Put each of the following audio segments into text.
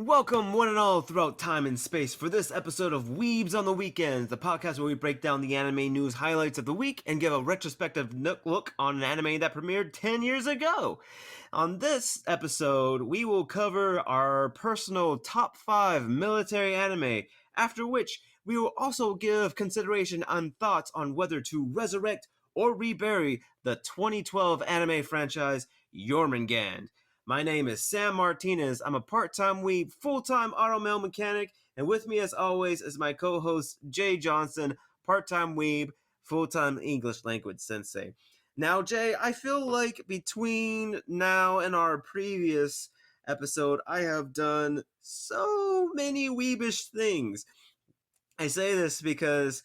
welcome one and all throughout time and space for this episode of Weebs on the Weekends, the podcast where we break down the anime news highlights of the week and give a retrospective look on an anime that premiered 10 years ago. On this episode, we will cover our personal top 5 military anime, after which we will also give consideration on thoughts on whether to resurrect or rebury the 2012 anime franchise Jormungand. My name is Sam Martinez. I'm a part-time weeb, full-time automail mechanic, and with me as always is my co-host Jay Johnson, part-time weeb, full-time English language sensei. Now, Jay, I feel like between now and our previous episode, I have done so many weebish things. I say this because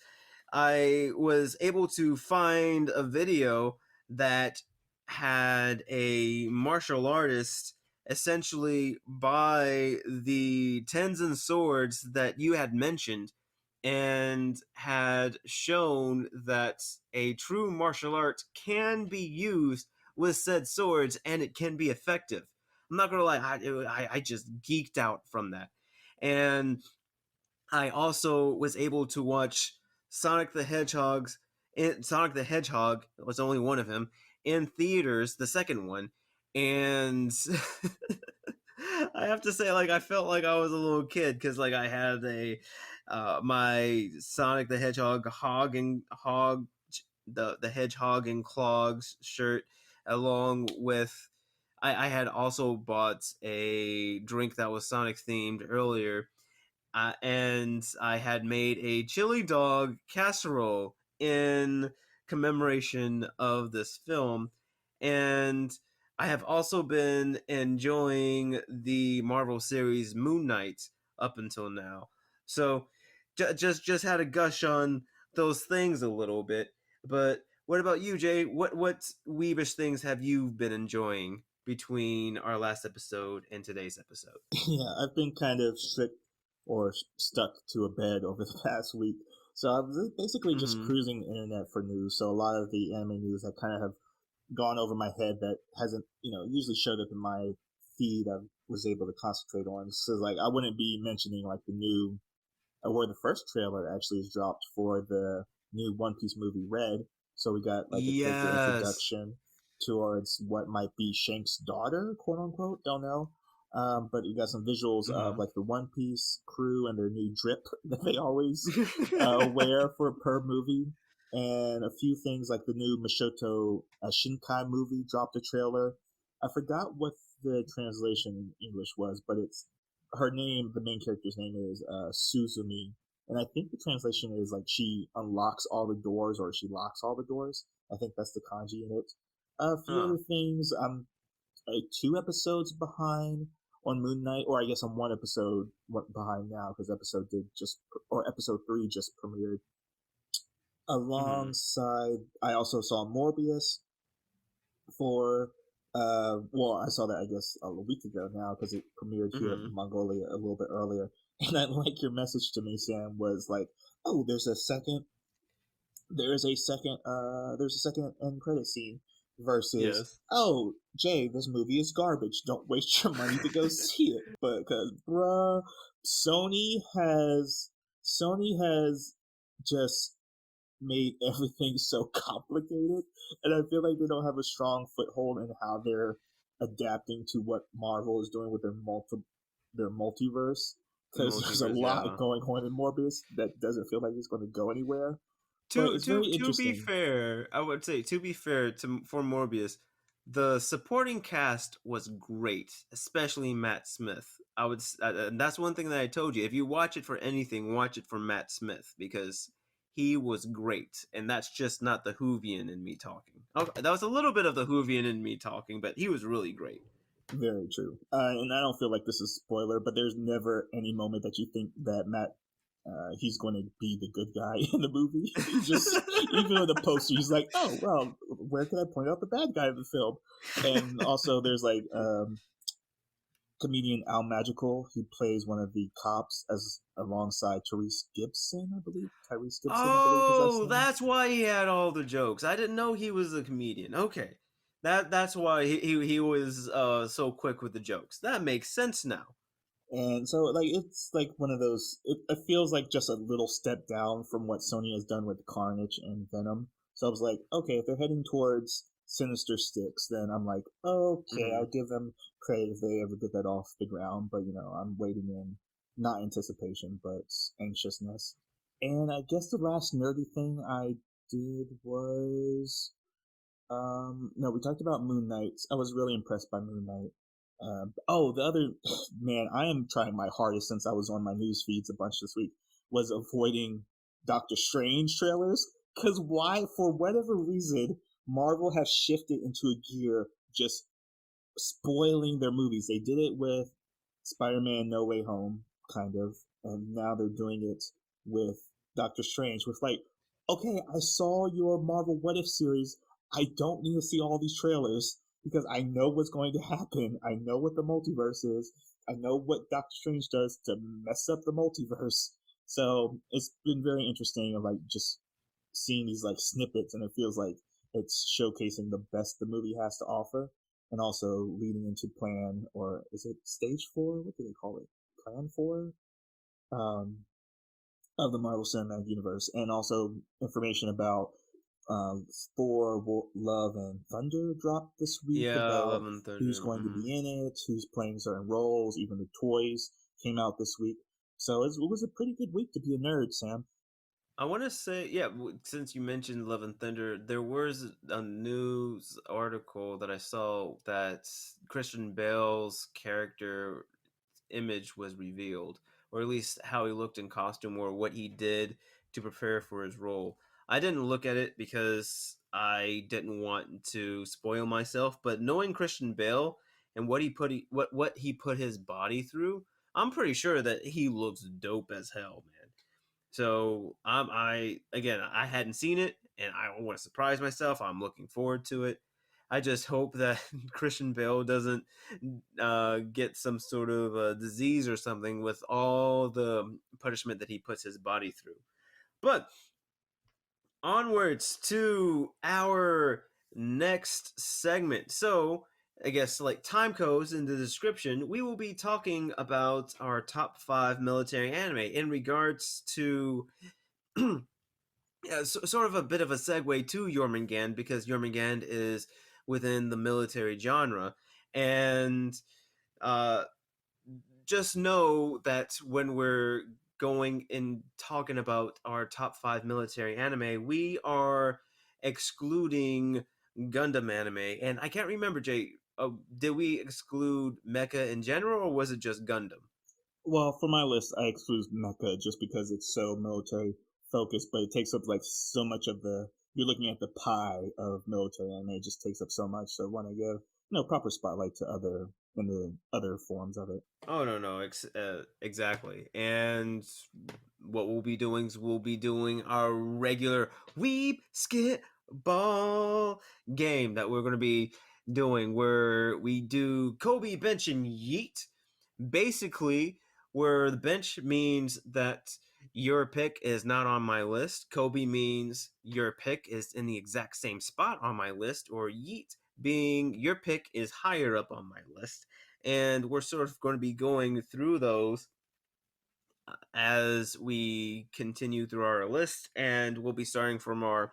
I was able to find a video that had a martial artist essentially buy the Tengen swords that you had mentioned and had shown that a true martial art can be used with said swords and it can be effective. I'm not gonna lie, I just geeked out from that. And I also was able to watch Sonic the Hedgehog's Sonic the Hedgehog was only one of him in theaters, the second one, and I have to say, like, I felt like I was a little kid because, like, I had my Sonic the Hedgehog the Hedgehog and Clogs shirt, along with I had also bought a drink that was Sonic themed earlier. And I had made a chili dog casserole in commemoration of this film. And I have also been enjoying the Marvel series Moon Knight up until now. So just had a gush on those things a little bit. But what about you, Jay? What weebish things have you been enjoying between our last episode and today's episode? Yeah, I've been kind of strict or stuck to a bed over the past week. So I was basically just cruising the internet for news. So a lot of the anime news that kind of have gone over my head that hasn't, usually showed up in my feed. I was able to concentrate on. So like I wouldn't be mentioning like the new, or the first trailer actually is dropped for the new One Piece movie Red. So we got like a character introduction towards what might be Shank's daughter, quote unquote. Don't know. But you got some visuals of like the One Piece crew and their new drip that they always wear for per movie, and a few things like the new Mishoto Shinkai movie dropped a trailer. I forgot what the translation in English was, but it's her name. The main character's name is Suzume, and I think the translation is like she unlocks all the doors or she locks all the doors. I think that's the kanji in it. A few other things. I'm 2 episodes behind on Moon Knight, or I guess I'm 1 episode behind now because episode 3 just premiered. Alongside, I also saw Morbius for I saw that I guess a week ago now because it premiered here in Mongolia a little bit earlier. And I like your message to me, Sam, was like, oh, there's a second end credit scene versus oh, Jay, this movie is garbage, don't waste your money to go see it. But because bruh, Sony has just made everything so complicated, and I feel like they don't have a strong foothold in how they're adapting to what Marvel is doing with their multiverse, because there's a lot going on in Morbius that doesn't feel like it's going to go anywhere. To be fair, I would say for Morbius, the supporting cast was great, especially Matt Smith. That's one thing that I told you. If you watch it for anything, watch it for Matt Smith because he was great, and that's just not the Whovian in me talking. That was a little bit of the Whovian in me talking, but he was really great. Very true. And I don't feel like this is spoiler, but there's never any moment that you think that Matt he's going to be the good guy in the movie. Just even on the poster, he's like, "Oh well, where can I point out the bad guy in the film?" And also, there's like comedian Al Magical. He plays one of the cops as alongside Tyrese Gibson, I believe. Oh, that's why he had all the jokes. I didn't know he was a comedian. Okay, that's why he was so quick with the jokes. That makes sense now. And so, like, it's like one of those. It feels like just a little step down from what Sony has done with Carnage and Venom. So I was like, okay, if they're heading towards Sinister Six, then I'm like, okay, Hmm. I'll give them credit if they ever get that off the ground. But I'm waiting in not anticipation, but anxiousness. And I guess the last nerdy thing I did was no, we talked about Moon Knight. I was really impressed by Moon Knight. Oh, the other man, I am trying my hardest since I was on my news feeds a bunch this week, was avoiding Doctor Strange trailers. Because why, for whatever reason, Marvel has shifted into a gear just spoiling their movies. They did it with Spider-Man No Way Home, kind of, and now they're doing it with Doctor Strange. With like, okay, I saw your Marvel What If series. I don't need to see all these trailers because I know what's going to happen. I know what the multiverse is. I know what Doctor Strange does to mess up the multiverse. So it's been very interesting of like just seeing these like snippets, and it feels like it's showcasing the best the movie has to offer, and also leading into plan, or is it stage four? What do they call it? Plan four um, of the Marvel Cinematic Universe, and also information about Thor, Love and Thunder dropped this week Yeah, about Love and who's Thunder. going to Hmm. be in it, who's playing certain roles. Even the toys came out this week, so it was a pretty good week to be a nerd, Sam. I want to say, yeah, since you mentioned Love and Thunder, there was a news article that I saw that Christian Bale's character image was revealed, or at least how he looked in costume or what he did to prepare for his role. I didn't look at it because I didn't want to spoil myself, but knowing Christian Bale and what he put his body through, I'm pretty sure that he looks dope as hell, man. So I again, I hadn't seen it, and I don't want to surprise myself. I'm looking forward to it. I just hope that Christian Bale doesn't get some sort of disease or something with all the punishment that he puts his body through. But onwards to our next segment. So, I guess like time codes in the description, we will be talking about our top 5 military anime in regards to yeah, sort of a bit of a segue to Jormungand because Jormungand is within the military genre, and uh, just know that when we're going and talking about our top 5 military anime, we are excluding Gundam anime, and I can't remember, Jay. Did we exclude mecha in general, or was it just Gundam? Well, for my list, I exclude Mecha just because it's so military focused, but it takes up like so much of the. You're looking at the pie of military anime; it just takes up so much. So I want to give proper spotlight to other in the other forms of it. Oh no, no, exactly. And what we'll be doing is we'll be doing our regular Weeb Skit Ball game that we're going to be doing, where we do Kobe, bench, and yeet. Basically, where the bench means that your pick is not on my list. Kobe means your pick is in the exact same spot on my list, or yeet being your pick is higher up on my list. And we're sort of going to be going through those as we continue through our list, and we'll be starting from our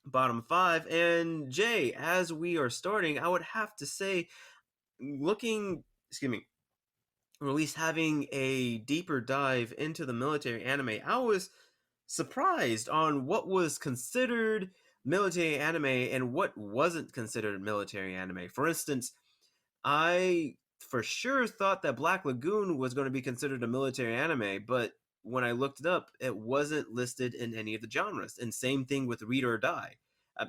bottom 5. And Jay, as we are starting, I would have to say, looking, excuse me, or at least having a deeper dive into the military anime, I was surprised on what was considered military anime and what wasn't considered military anime. For instance, I for sure thought that Black Lagoon was going to be considered a military anime, but when I looked it up, it wasn't listed in any of the genres. And same thing with Read or Die.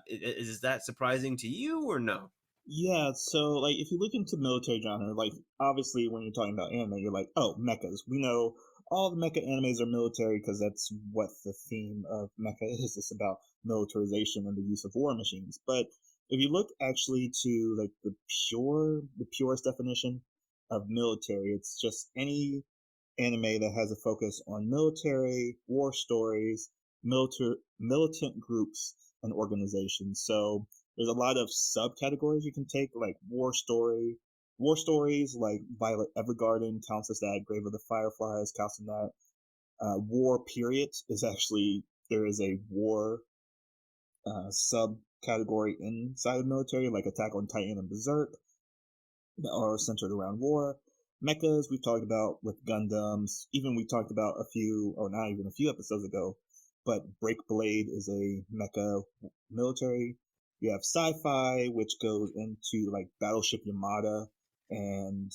Is that surprising to you or no? Yeah, so like if you look into military genre, like obviously when you're talking about anime, you're like, oh, mechas. We know all the mecha animes are military because that's what the theme of mecha is. It's about militarization and the use of war machines. But if you look actually to like the purest definition of military, it's just any anime that has a focus on military, war stories, militant groups, and organizations. So there's a lot of subcategories you can take, like war story, war stories like Violet Evergarden counts as that. Grave of the Fireflies counts in that. War period is actually there is a war subcategory inside the military, like Attack on Titan and Berserk, that are centered around war. Mechas we've talked about with Gundams. Even we talked about a few, or not even a few episodes ago, but Breakblade is a mecha military. You have sci-fi, which goes into like Battleship Yamada and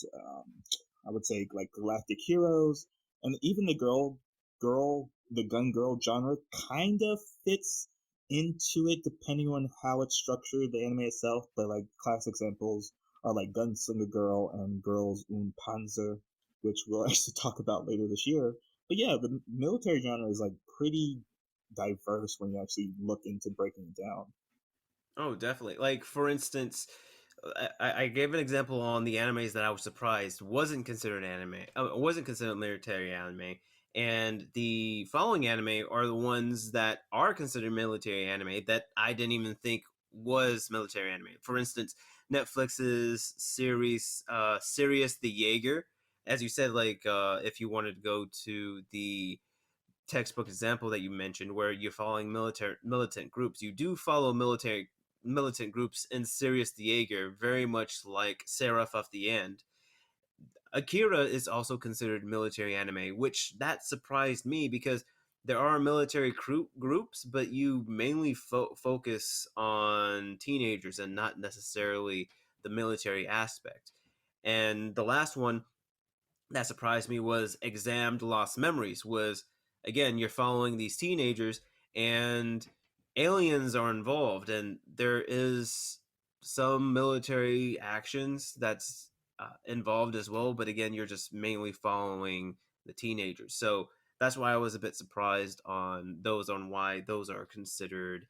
I would say like Galactic Heroes, and even the gun girl genre kind of fits into it depending on how it's structured, the anime itself. But like classic examples are like Gunslinger Girl and Girls und Panzer, which we'll actually talk about later this year. But yeah, the military genre is like pretty diverse when you actually look into breaking it down. Oh, definitely. Like for instance, I gave an example on the animes that I was surprised wasn't considered anime, wasn't considered military anime, and the following anime are the ones that are considered military anime that I didn't even think was military anime. For instance, Netflix's series, Sirius the Jaeger. As you said, like if you wanted to go to the textbook example that you mentioned, where you're following militant groups, you do follow militant groups in Sirius the Jaeger, very much like Seraph of the End. Akira is also considered military anime, which that surprised me because there are military groups, but you mainly focus on teenagers and not necessarily the military aspect. And the last one that surprised me was Examed Lost Memories. Was again, you're following these teenagers and aliens are involved, and there is some military actions that's involved as well. But again, you're just mainly following the teenagers. So that's why I was a bit surprised on why those are considered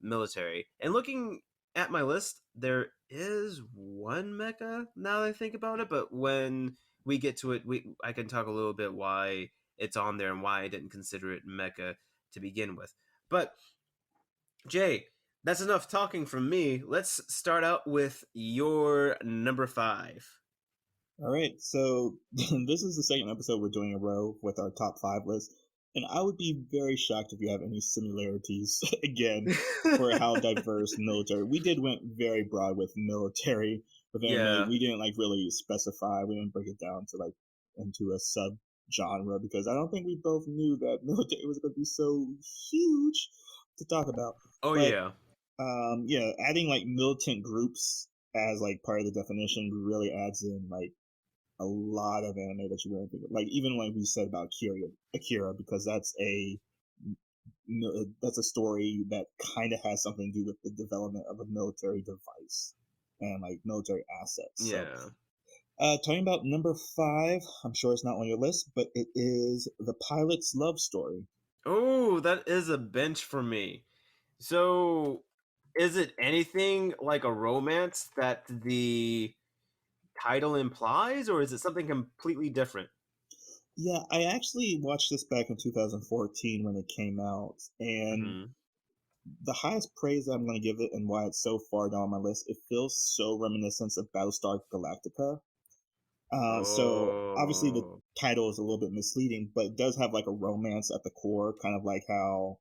military. And looking at my list, there is one mecha now that I think about it, but when we get to it, I can talk a little bit why it's on there and why I didn't consider it mecha to begin with. But Jay, that's enough talking from me. Let's start out with your number 5. All right, so this is the second episode we're doing in a row with our top 5 list, and I would be very shocked if you have any similarities again for how diverse military. We went very broad with military with anime. Yeah. We didn't like really specify. We didn't break it down to like into a sub genre because I don't think we both knew that military was going to be so huge to talk about. Oh But yeah. yeah, adding like militant groups as like part of the definition really adds in like a lot of anime that you wouldn't think of. Like even when we said about Akira, because that's a story that kind of has something to do with the development of a military device and like military assets. So, Yeah. talking about number 5, I'm sure it's not on your list, but it is the pilot's love story. Oh, that is a bench for me. So, is it anything like a romance that the title implies, or is it something completely different? Yeah, I actually watched this back in 2014 when it came out, and Hmm. the highest praise that I'm going to give it and why it's so far down my list, it feels so reminiscent of Battlestar Galactica. So obviously the Oh, title is a little bit misleading, but it does have like a romance at the core, kind of like how,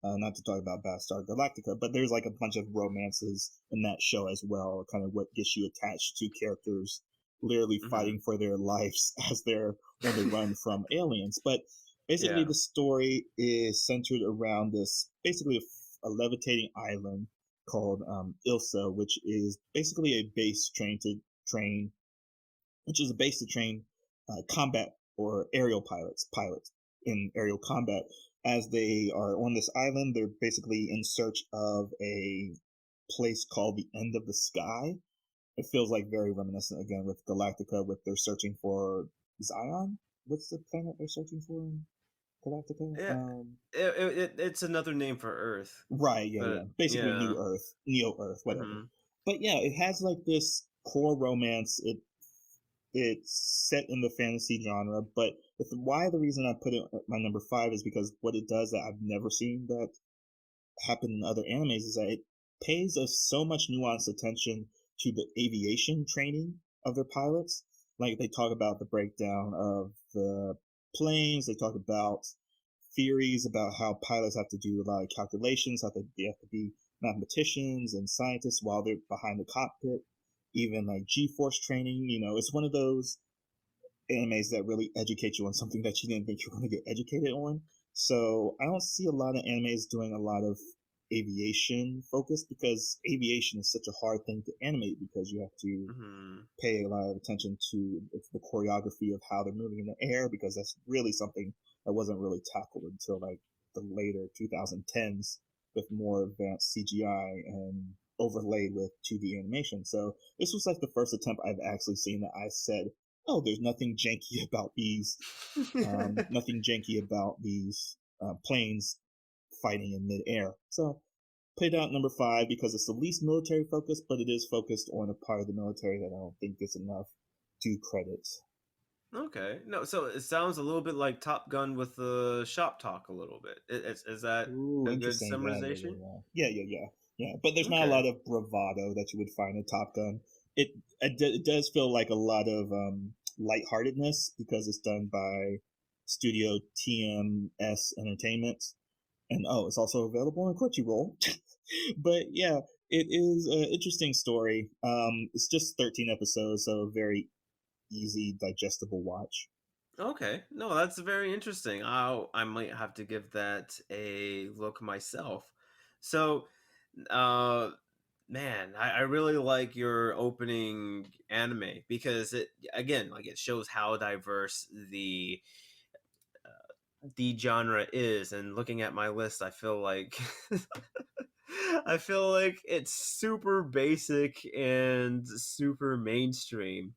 not to talk about Battlestar Galactica, but there's like a bunch of romances in that show as well, kind of what gets you attached to characters literally hmm. fighting for their lives as they're on the run from aliens. But basically, Yeah. the story is centered around this basically a levitating island called Ilsa, which is basically a base train which is a base to train combat or aerial pilots in aerial combat. As they are on this island, they're basically in search of a place called the End of the Sky. It feels like very reminiscent again with Galactica, with they're searching for Zion. What's the planet they're searching for in Galactica? Yeah. It's another name for Earth, Right, yeah, but yeah. Basically, yeah. New Earth, Neo Earth, whatever. Hmm. But yeah, it has like this core romance. It's set in the fantasy genre, but why the reason I put it at my number 5 is because what it does that I've never seen that happen in other animes is that it pays us so much nuanced attention to the aviation training of their pilots. Like they talk about the breakdown of the planes. They talk about theories about how pilots have to do a lot of calculations, how they have to be mathematicians and scientists while they're behind the cockpit. Even like G-force training. It's one of those animes that really educate you on something that you didn't think you were going to get educated on. So I don't see a lot of animes doing a lot of aviation focus because aviation is such a hard thing to animate because you have to Mm-hmm. pay a lot of attention to the choreography of how they're moving in the air because that's really something that wasn't really tackled until like the later 2010s with more advanced CGI and overlaid with 2D animation. So this was like the first attempt I've actually seen that I said, "Oh, there's nothing janky about nothing janky about these planes fighting in midair." So put it out number 5 because it's the least military focused, but it is focused on a part of the military that I don't think gets enough due credit. Okay. No, so it sounds a little bit like Top Gun with the shop talk a little bit. Is that Ooh, a good interesting. Yeah, yeah, summarization? yeah, yeah, yeah, yeah, yeah. Yeah, but there's not a Okay. lot of bravado that you would find in Top Gun. It does feel like a lot of lightheartedness because it's done by Studio TMS Entertainment, and it's also available on Crunchyroll. But yeah, it is an interesting story. It's just 13 episodes, so very easy, digestible watch. Okay. No, that's very interesting. I might have to give that a look myself. So, uh man, I really like your opening anime because it again, like it shows how diverse the genre is, and looking at my list I feel like I feel like it's super basic and super mainstream.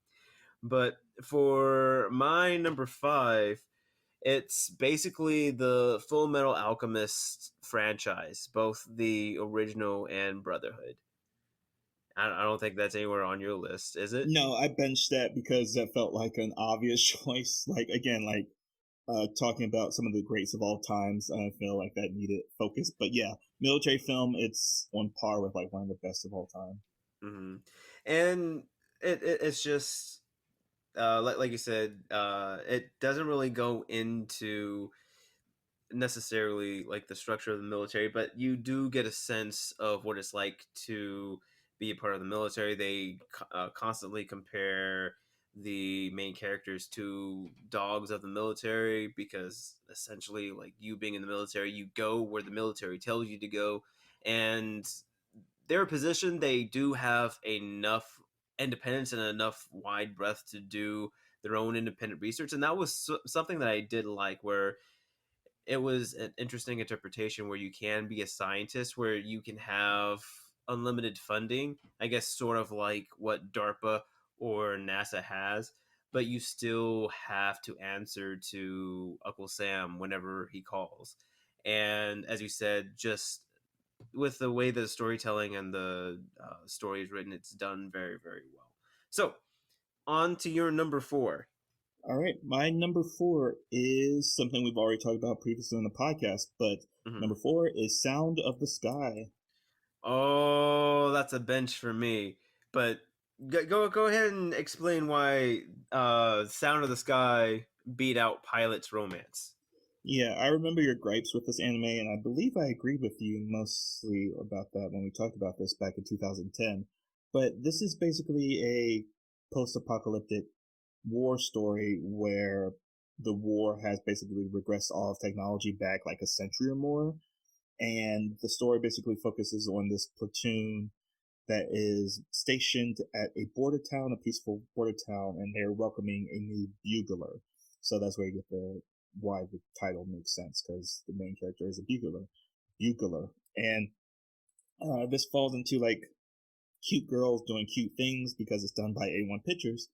But for my number 5, it's basically the Full Metal Alchemist franchise, both the original and Brotherhood. I don't think that's anywhere on your list, is it? No, I benched that because that felt like an obvious choice. Like again, like talking about some of the greats of all times, I feel like that needed focus. But yeah, military film, it's on par with like one of the best of all time. Hmm. And it's just like you said, it doesn't really go into necessarily like the structure of the military, but you do get a sense of what it's like to be a part of the military. They constantly compare the main characters to dogs of the military because essentially, like you being in the military, you go where the military tells you to go, and their position, they do have enough independence and enough wide breadth to do their own independent research, and that was something that I did like, where it was an interesting interpretation where you can be a scientist, where you can have unlimited funding, I guess, sort of like what DARPA or NASA has, but you still have to answer to Uncle Sam whenever he calls. And as you said, just with the way the storytelling and the story is written, it's done very, very well. So, on to your number 4. All right, my number 4 is something we've already talked about previously on the podcast, but Mhm. number 4 is Sound of the Sky. Oh, that's a bench for me. But go ahead and explain why Sound of the Sky beat out Pilot's Romance. Yeah, I remember your gripes with this anime, and I believe I agreed with you mostly about that when we talked about this back in 2010. But this is basically a post apocalyptic war story where the war has basically regressed all of technology back like a century or more. And the story basically focuses on this platoon that is stationed at a border town, a peaceful border town, and they're welcoming a new bugler. So that's where you get the why the title makes sense because the main character is a bugler, and this falls into like cute girls doing cute things because it's done by A1 Pictures.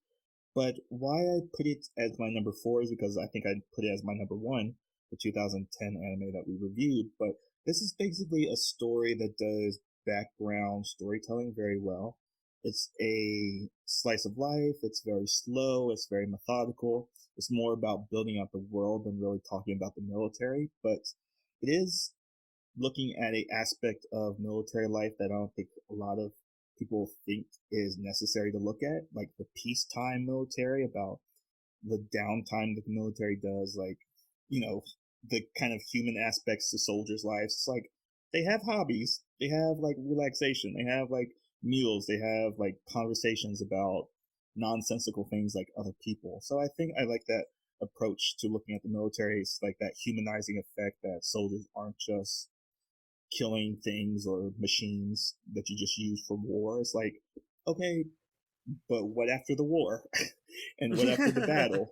But why I put it as my number 4 is because I think I put it as my number 1, the 2010 anime that we reviewed. But this is basically a story that does background storytelling very well. It's a slice of life. It's very slow. It's very methodical. It's more about building out the world than really talking about the military. But it is looking at a aspect of military life that I don't think a lot of people think is necessary to look at, like the peacetime military, about the downtime that the military does, like, the kind of human aspects to soldiers' lives. It's like they have hobbies, they have like relaxation, they have like meals, they have like conversations about nonsensical things like other people. So I think I like that approach to looking at the military. It's like that humanizing effect, that soldiers aren't just killing things or machines that you just use for war. It's like, okay, but what after the war? And what after the battle?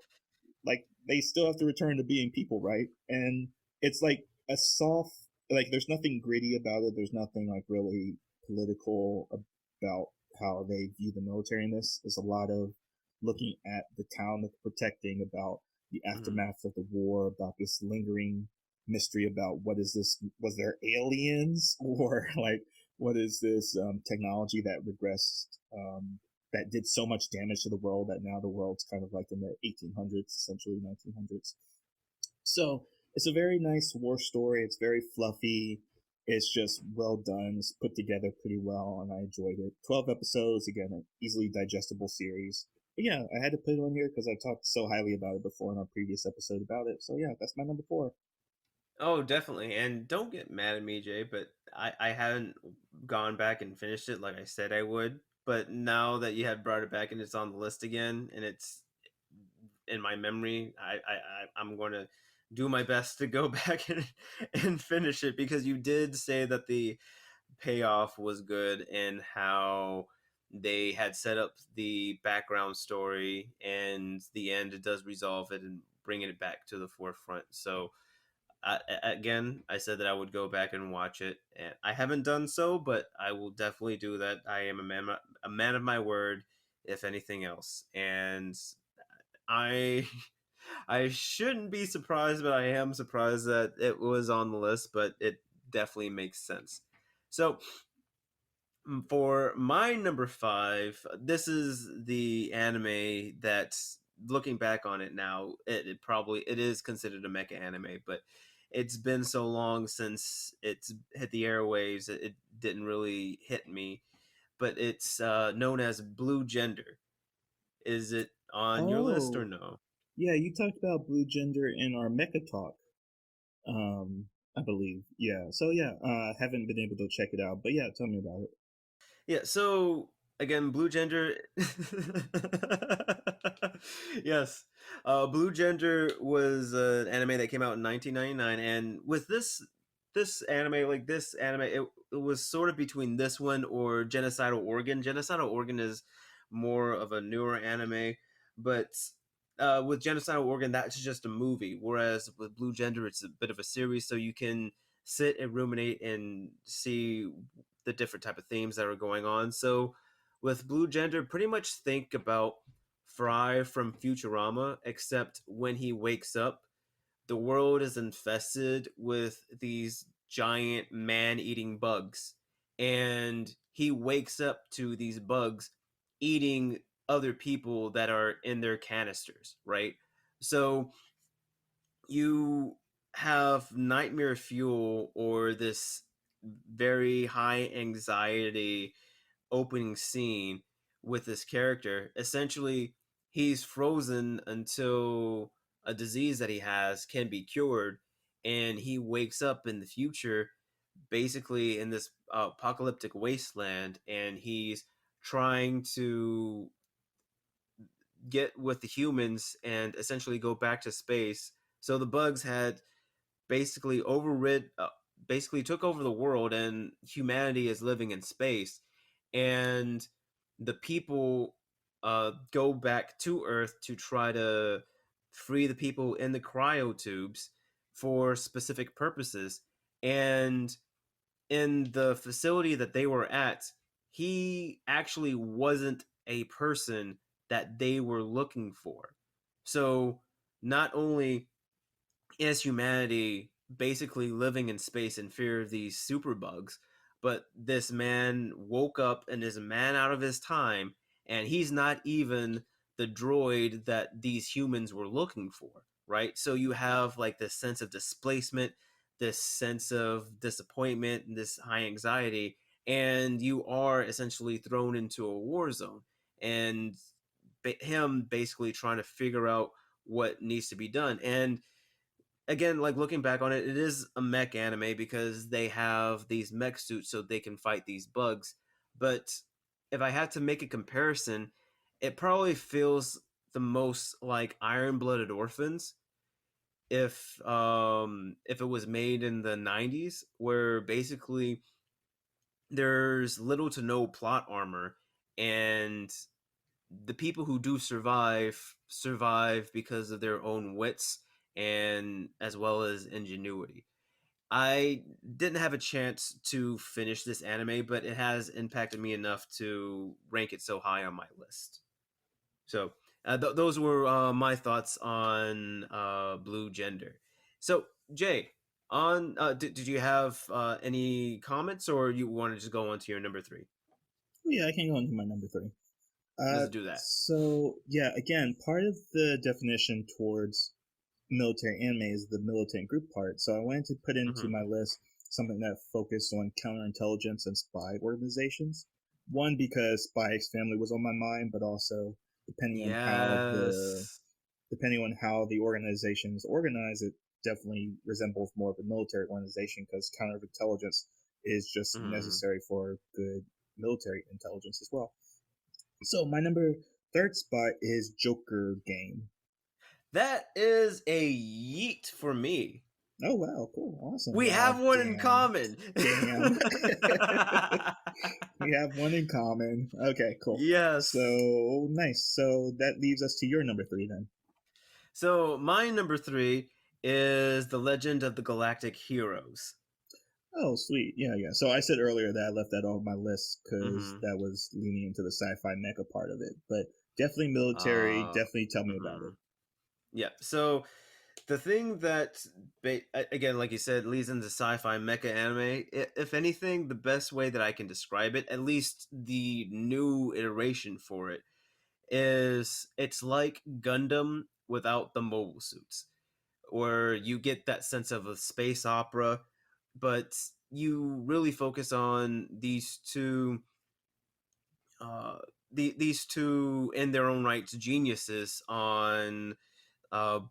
Like, they still have to return to being people, right? And it's like a soft, like, there's nothing gritty about it. There's nothing like really political about how they view the military in this. There's a lot of looking at the town that they're protecting, about the aftermath of the war, about this lingering mystery about what is this? Was there aliens, or like what is this technology that regressed, that did so much damage to the world that now the world's kind of like in the 1800s, essentially 1900s. So it's a very nice war story. It's very fluffy. It's just well done. It's put together pretty well, and I enjoyed it. 12 episodes, again, an easily digestible series. But yeah, I had to put it on here because I talked so highly about it before in our previous episode about it. So yeah, that's my number 4. Oh, definitely. And don't get mad at me, Jay, but I haven't gone back and finished it like I said I would. But now that you have brought it back and it's on the list again and it's in my memory, I'm going to do my best to go back and finish it, because you did say that the payoff was good and how they had set up the background story, and the end it does resolve it and bringing it back to the forefront. So again, I said that I would go back and watch it, and I haven't done so, but I will definitely do that. I am a man of my word, if anything else, and I I shouldn't be surprised, but I am surprised that it was on the list. But it definitely makes sense. So for my number 5, this is the anime that, looking back on it now, it is considered a mecha anime, but it's been so long since it's hit the airwaves, it didn't really hit me. But it's known as Blue Gender. Is it on your list or Oh, no? yeah, you talked about Blue Gender in our Mecha Talk, I believe. Yeah, so yeah, haven't been able to check it out, but yeah, tell me about it. Yeah, so again, Blue Gender. Yes. Blue Gender was an anime that came out in 1999, and with this anime, it was sort of between this one or Genocidal Organ. Genocidal Organ is more of a newer anime, but with Genocidal Organ, that's just a movie, whereas with Blue Gender, it's a bit of a series, so you can sit and ruminate and see the different type of themes that are going on. So with Blue Gender, pretty much think about Fry from Futurama, except when he wakes up, the world is infested with these giant man-eating bugs, and he wakes up to these bugs eating other people that are in their canisters, right? So you have nightmare fuel, or this very high anxiety opening scene with this character. Essentially, he's frozen until a disease that he has can be cured, and he wakes up in the future, basically in this apocalyptic wasteland, and he's trying to get with the humans and essentially go back to space. So the bugs had basically basically took over the world, and humanity is living in space, and the people go back to Earth to try to free the people in the cryotubes for specific purposes. And in the facility that they were at, he actually wasn't a person that they were looking for. So not only is humanity basically living in space in fear of these superbugs, but this man woke up and is a man out of his time, and he's not even the droid that these humans were looking for, right? So you have like this sense of displacement, this sense of disappointment, and this high anxiety, and you are essentially thrown into a war zone, and him basically trying to figure out what needs to be done. And again, like looking back on it, it is a mech anime because they have these mech suits so they can fight these bugs. But if I had to make a comparison, it probably feels the most like Iron Blooded Orphans if it was made in the 90s, where basically there's little to no plot armor, and the people who do survive because of their own wits and as well as ingenuity. I didn't have a chance to finish this anime, but it has impacted me enough to rank it so high on my list. So those were my thoughts on Blue Gender. So Jay, on did you have any comments, or you want to just go on to your number three? Yeah, I can go into my number three. Let's do that. So yeah, again, part of the definition towards military anime is the militant group part. So I wanted to put into Mm-hmm. my list something that focused on counterintelligence and spy organizations. One, because Spy X Family was on my mind, but also depending on how the Yes. depending on how the organization is organized, it definitely resembles more of a military organization because counterintelligence is just Mm-hmm. necessary for good military intelligence as well. So my number third spot is Joker Game. That is a yeet for me. Oh wow, cool, awesome. We Wow, have one in damn, common. damn. We have one in common. Okay, cool. Yes. So nice. So that leaves us to your number three then. So my number three is The Legend of the Galactic Heroes. Oh, sweet. Yeah, yeah. So I said earlier that I left that off my list because Mm-hmm. that was leaning into the sci-fi mecha part of it. But definitely military. Uh, Definitely tell me about mm-hmm. it. Yeah. So the thing that, again, like you said, leads into sci-fi mecha anime. If anything, the best way that I can describe it, at least the new iteration for it, is it's like Gundam without the mobile suits, where you get that sense of a space opera, but you really focus on uh, these two in their own rights geniuses on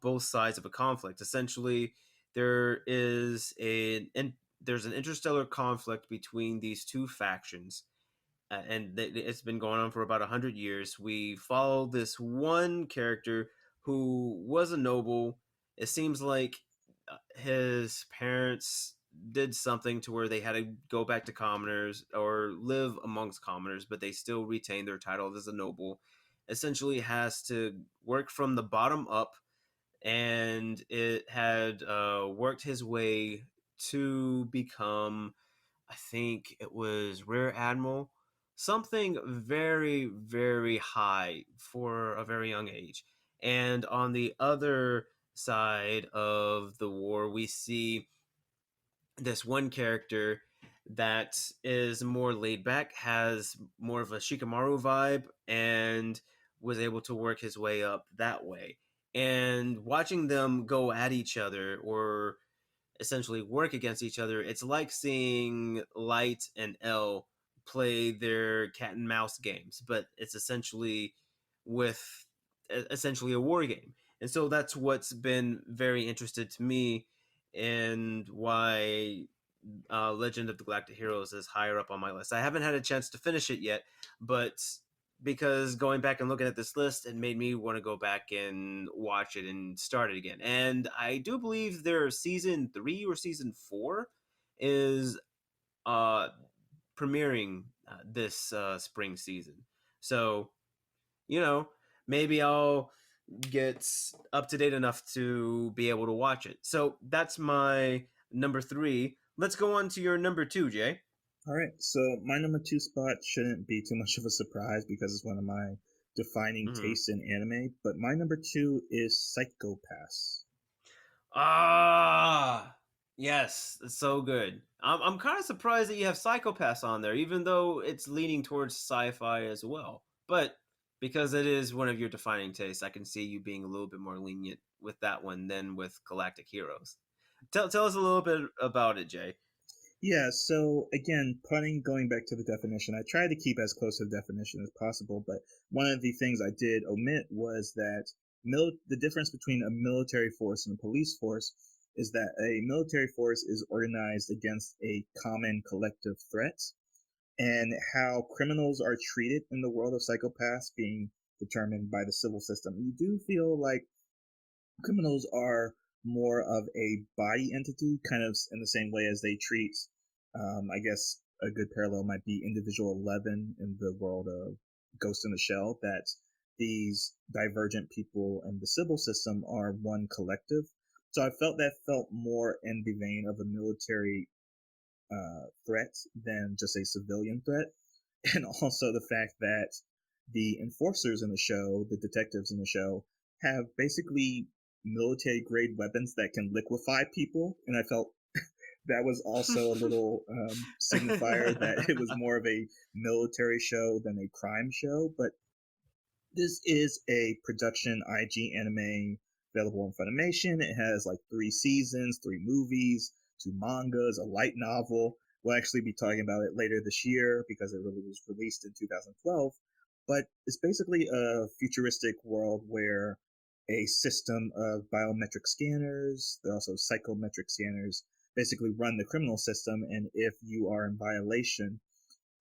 both sides of a conflict. Essentially, there is there's an interstellar conflict between these two factions, and it's been going on for about 100 years. We follow this one character who was a noble. It seems like his parents did something to where they had to go back to commoners or live amongst commoners, but they still retain their title as a noble. Essentially, has to work from the bottom up, and it had worked his way to become, I think it was Rear Admiral, something very, very high for a very young age. And on the other side of the war, we see this one character that is more laid back, has more of a Shikamaru vibe, and was able to work his way up that way. And watching them go at each other, or essentially work against each other, it's like seeing Light and L play their cat and mouse games, but it's with essentially a war game. And so that's what's been very interested to me, and why Legend of the Galactic Heroes is higher up on my list. I haven't had a chance to finish it yet, but because going back and looking at this list, it made me want to go back and watch it and start it again. And I do believe their season 3 or season 4 is uh premiering this spring season. So, you know, maybe I'll get up to date enough to be able to watch it. So that's my number three. Let's go on to your number two, Jay. All right. So my number two spot shouldn't be too much of a surprise because it's one of my defining Mm-hmm. tastes in anime. But my number two is Psycho Pass. Ah, yes, it's so good. I'm kind of surprised that you have Psychopaths on there, even though it's leaning towards sci-fi as well. But because it is one of your defining tastes, I can see you being a little bit more lenient with that one than with Galactic Heroes. Tell us a little bit about it, Jay. Yeah, so again, going back to the definition, I tried to keep as close to the definition as possible, but one of the things I did omit was that the difference between a military force and a police force is that a military force is organized against a common collective threat, and how criminals are treated in the world of psychopaths being determined by the civil system. You do feel like criminals are more of a body entity, kind of in the same way as they treat, I guess a good parallel might be Individual 11 in the world of Ghost in the Shell, that these divergent people in the civil system are one collective. So I felt that felt more in the vein of a military threat than just a civilian threat. And also the fact that the enforcers in the show, the detectives in the show, have basically military grade weapons that can liquefy people. And I felt that was also a little signifier that it was more of a military show than a crime show. But this is a production IG anime available on Funimation. It has like 3 seasons, 3 movies, 2 mangas, a light novel. We'll actually be talking about it later this year because it really was released in 2012. But it's basically a futuristic world where a system of biometric scanners, they're also psychometric scanners, basically run the criminal system. And if you are in violation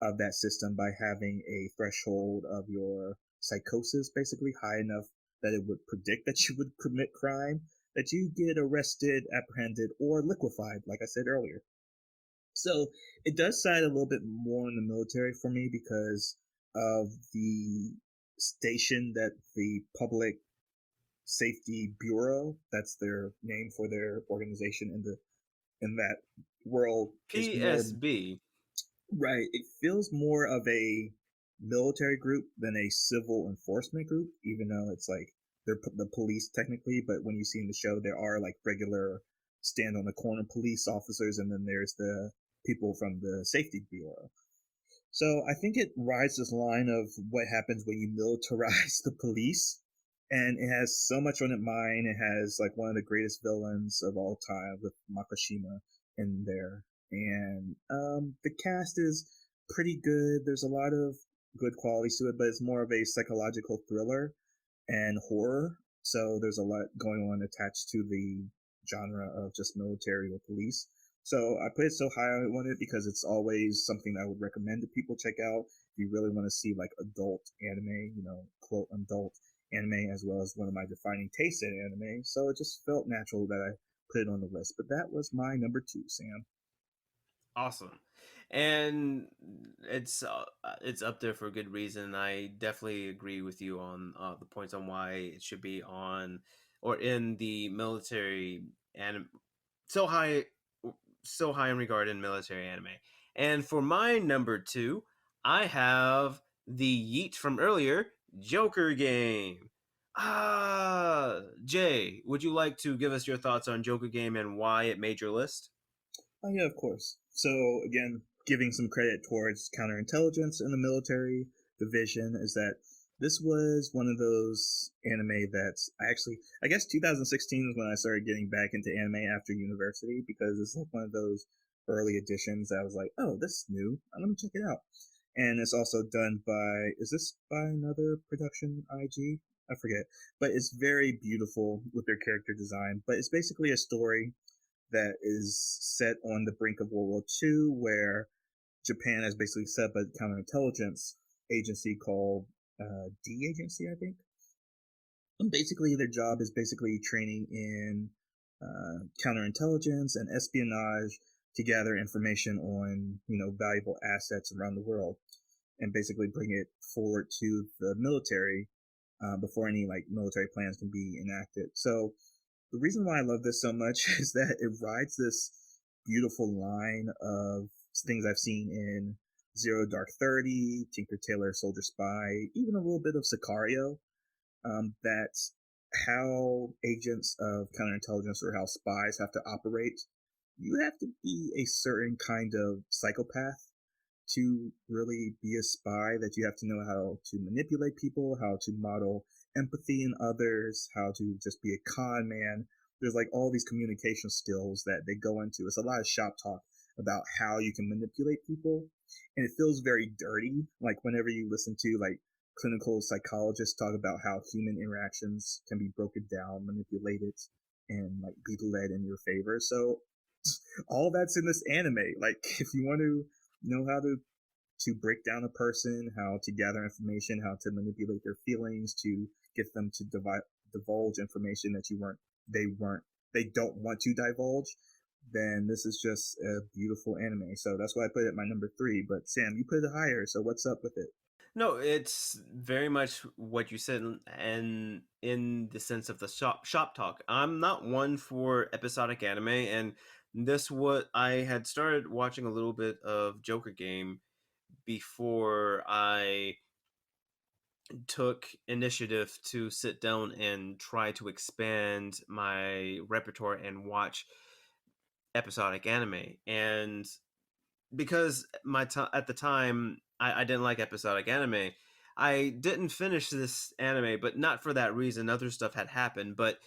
of that system by having a threshold of your psychosis basically high enough that it would predict that you would commit crime, that you get arrested, apprehended, or liquefied, like I said earlier. So it does side a little bit more in the military for me because of the station that the Public Safety Bureau, that's their name for their organization in that world, is more. PSB. Right. It feels more of a military group than a civil enforcement group, even though it's like they're the police technically. But when you see in the show, there are like regular stand on the corner police officers, and then there's the people from the safety bureau. So I think it rides this line of what happens when you militarize the police. And it has so much on its mind. It has like one of the greatest villains of all time with Makashima in there. And the cast is pretty good. There's a lot of good qualities to it, but it's more of a psychological thriller and horror. So there's a lot going on attached to the genre of just military or police. So I put it so high on it because it's always something I would recommend to people check out if you really want to see like adult anime, quote adult anime, as well as one of my defining tastes in anime. So it just felt natural that I put it on the list. But that was my number 2, Sam. Awesome. And it's up there for a good reason. I definitely agree with you on the points on why it should be on or in the military and so high so high in regard in military anime. And for my number 2, I have the Yeet from earlier, Joker Game. Jay, would you like to give us your thoughts on Joker Game and why it made your list? Oh, yeah, of course. So, again, giving some credit towards counterintelligence in the military division is that this was one of those anime that's I guess 2016 is when I started getting back into anime after university because it's like one of those early editions that I was like, oh, this is new. Let me check it out. And it's also done by, is this by another production IG? I forget. But it's very beautiful with their character design. But it's basically a story that is set on the brink of World War II, where Japan has basically set up a counterintelligence agency called D Agency, I think. And basically, their job is basically training in counterintelligence and espionage to gather information on valuable assets around the world, and basically bring it forward to the military before any like military plans can be enacted. So the reason why I love this so much is that it rides this beautiful line of things I've seen in Zero Dark 30, Tinker Tailor Soldier Spy, even a little bit of Sicario. That's how agents of counterintelligence or how spies have to operate. You have to be a certain kind of psychopath to really be a spy, that you have to know how to manipulate people, how to model empathy in others, how to just be a con man. There's like all these communication skills that they go into. It's a lot of shop talk about how you can manipulate people, and it feels very dirty. Like whenever you listen to like clinical psychologists talk about how human interactions can be broken down, manipulated, and like be led in your favor. So all that's in this anime. Like if you want to know how to break down a person, how to gather information, how to manipulate their feelings, to get them to divulge information that they don't want to divulge, then this is just a beautiful anime. So that's why I put it at my number 3. But Sam, you put it higher. So what's up with it? No, it's very much what you said, and in the sense of the shop talk. I'm not one for episodic anime, and this what I had started watching a little bit of Joker Game before I took initiative to sit down and try to expand my repertoire and watch episodic anime. And because at the time I didn't like episodic anime, I didn't finish this anime, but not for that reason. Other stuff had happened, but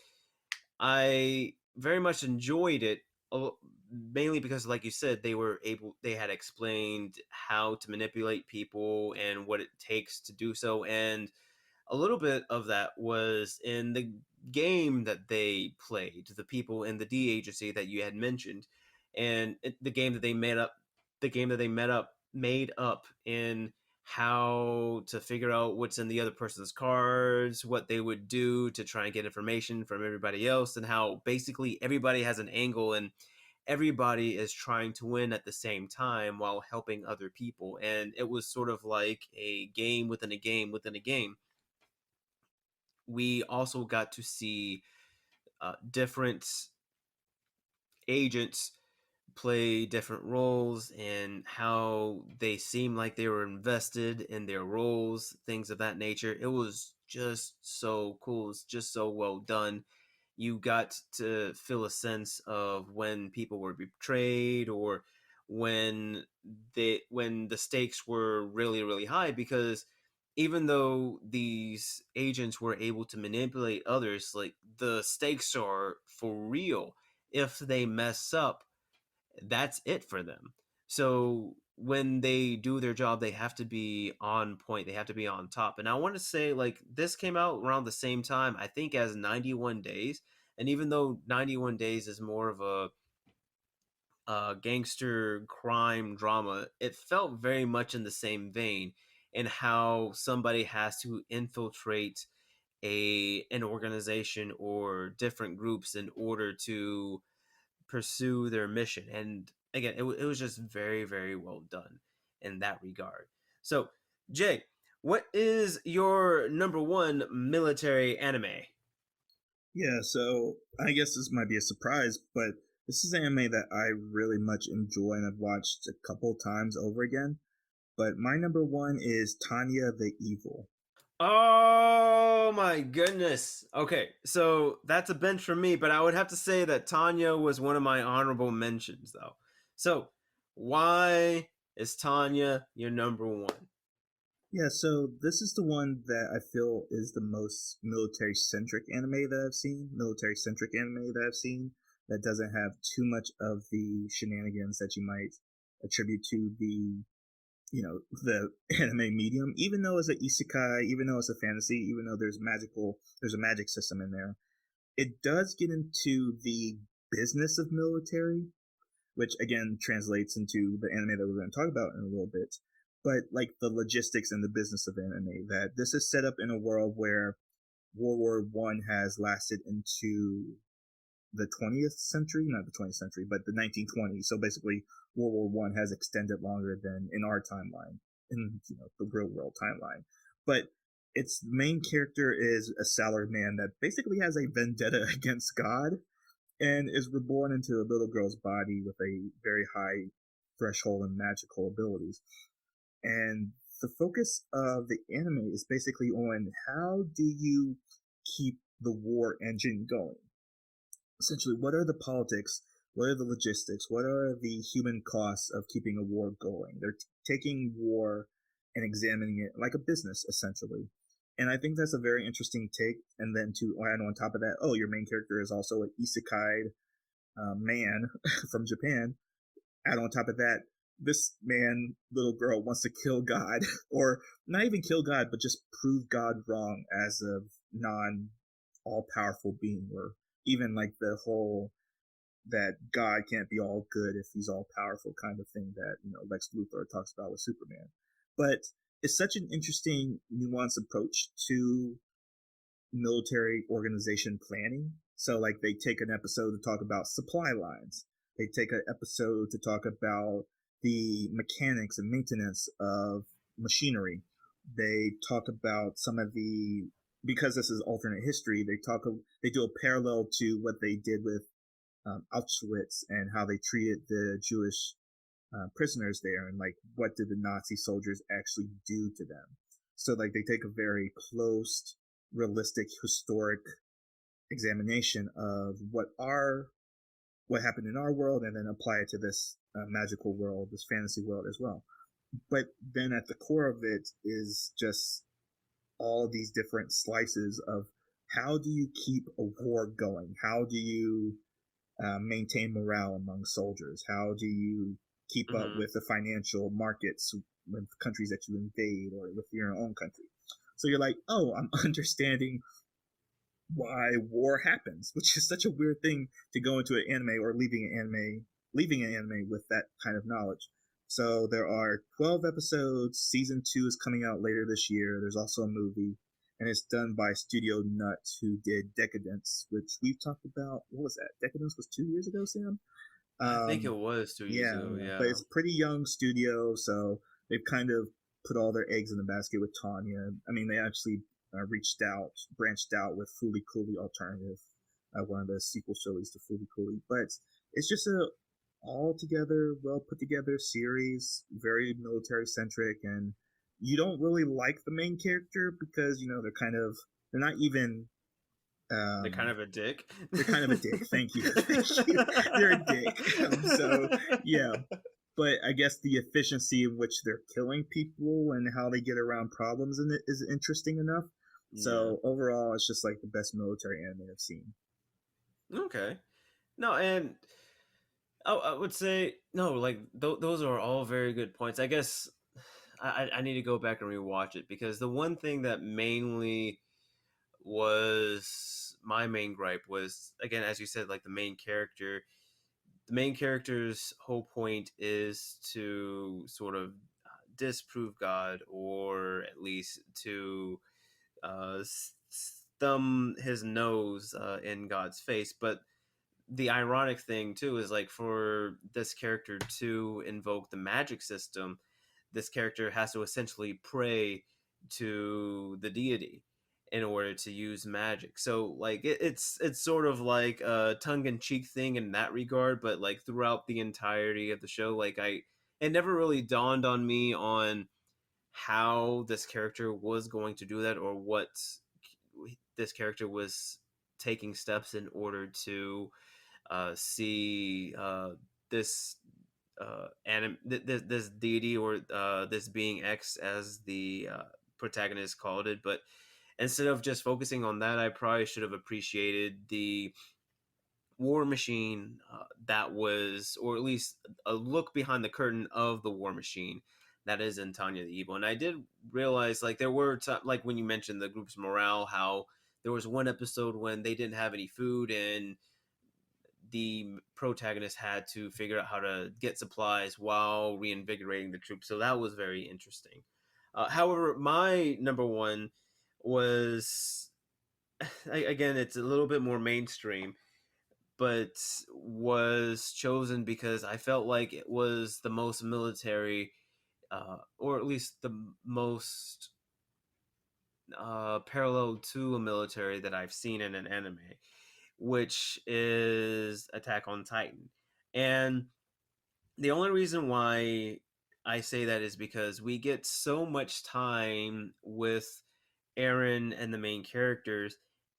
I very much enjoyed it, mainly because, like you said, they had explained how to manipulate people and what it takes to do so, and a little bit of that was in the game that they played, the people in the D agency that you had mentioned, and the game that they made up in how to figure out what's in the other person's cards, what they would do to try and get information from everybody else, and how basically everybody has an angle and everybody is trying to win at the same time while helping other people. And it was sort of like a game within a game within a game. We also got to see different agents play different roles and how they seemed like they were invested in their roles, things of that nature. It was just so cool. It's just so well done. You got to feel a sense of when people were betrayed, or when the stakes were really really high, because even though these agents were able to manipulate others, like the stakes are for real. If they mess up, that's it for them. So when they do their job, they have to be on point. They have to be on top. And I want to say, like, this came out around the same time, I think, as 91 Days. And even though 91 Days is more of a gangster crime drama, it felt very much in the same vein, in how somebody has to infiltrate an organization or different groups in order to pursue their mission. And again, it was just very, very well done in that regard. So, Jay, what is your number one military anime? Yeah, so I guess this might be a surprise, but this is an anime that I really much enjoy and I've watched a couple times over again. But my number 1 is Tanya the Evil. Oh my goodness. Okay, so that's a bench for me, but I would have to say that Tanya was one of my honorable mentions, though. So, why is Tanya your number one? Yeah, so this is the one that I feel is the most military centric anime that I've seen. Military centric anime that I've seen that doesn't have too much of the shenanigans that you might attribute to the anime medium. Even though it's an isekai, even though it's a fantasy, even though there's a magic system in there, it does get into the business of military, which again translates into the anime that we're going to talk about in a little bit. But like the logistics and the business of anime, that this is set up in a world where World War I has lasted into the 20th century, not the 20th century, but the 1920s. So basically, World War I has extended longer than in our timeline, in the real world timeline. But its main character is a salaried man that basically has a vendetta against God and is reborn into a little girl's body with a very high threshold and magical abilities. And the focus of the anime is basically on how do you keep the war engine going. Essentially, what are the politics, what are the logistics, what are the human costs of keeping a war going. They're taking war and examining it like a business, essentially. And I think that's a very interesting take. And then to add on top of that, oh, your main character is also an isekai man from Japan. add on top of that, this little girl wants to kill God, or not even kill God, but just prove God wrong as a non all powerful being, or even like the whole that God can't be all good if he's all powerful kind of thing that, Lex Luthor talks about with Superman. But it's such an interesting, nuanced approach to military organization planning. So, like, they take an episode to talk about supply lines, they take an episode to talk about the mechanics and maintenance of machinery. They talk about some of the, because this is alternate history, they do a parallel to what they did with Auschwitz and how they treated the Jewish prisoners there, and like what did the Nazi soldiers actually do to them. So like they take a very close, realistic, historic examination of what happened in our world, and then apply it to this magical world, this fantasy world as well. But then at the core of it is just all these different slices of how do you keep a war going? How do you maintain morale among soldiers? How do you keep up with the financial markets with countries that you invade or with your own country? So you're like, oh, I'm understanding why war happens, which is such a weird thing to go into an anime or leaving an anime with that kind of knowledge. So there are 12 episodes. Season 2 is coming out later this year. There's also a movie, and it's done by Studio Nut, who did Decadence, which we've talked about. What was that? Decadence was 2 years ago, Sam? I think it was 2 years ago, But yeah. it's a pretty young studio, so they've kind of put all their eggs in the basket with Tanya. I mean, they actually branched out with Fooly Cooly Alternative, one of the sequel shows to Fooly Cooly. But it's just a altogether well put together series, very military centric, and you don't really like the main character because they're not even they're kind of a dick. they're kind of a dick. Thank you. Thank you. They're a dick. So yeah, but I guess the efficiency in which they're killing people and how they get around problems in it is interesting enough. So overall, it's just like the best military anime I've seen. Okay. No, and I would say no. Like those are all very good points. I guess I need to go back and rewatch it, because the one thing that mainly was my main gripe was, again, as you said, like the main character. The main character's whole point is to sort of disprove God, or at least to thumb his nose in God's face. But the ironic thing too is, like, for this character to invoke the magic system, this character has to essentially pray to the deity in order to use magic. So like it's sort of like a tongue-in-cheek thing in that regard, but like throughout the entirety of the show, like it never really dawned on me on how this character was going to do that, or what this character was taking steps in order to see this this deity, or this being X, as the protagonist called it. But instead of just focusing on that, I probably should have appreciated the war machine that was, or at least a look behind the curtain of the war machine that is in Tanya the Evil. And I did realize, like, there were like when you mentioned the group's morale, how there was one episode when they didn't have any food, and the protagonist had to figure out how to get supplies while reinvigorating the troops. So that was very interesting. However, my number one was, again, it's a little bit more mainstream, but was chosen because I felt like it was the most military, or at least the most parallel to a military that I've seen in an anime, which is Attack on Titan. And the only reason why I say that is because we get so much time with Eren and the main characters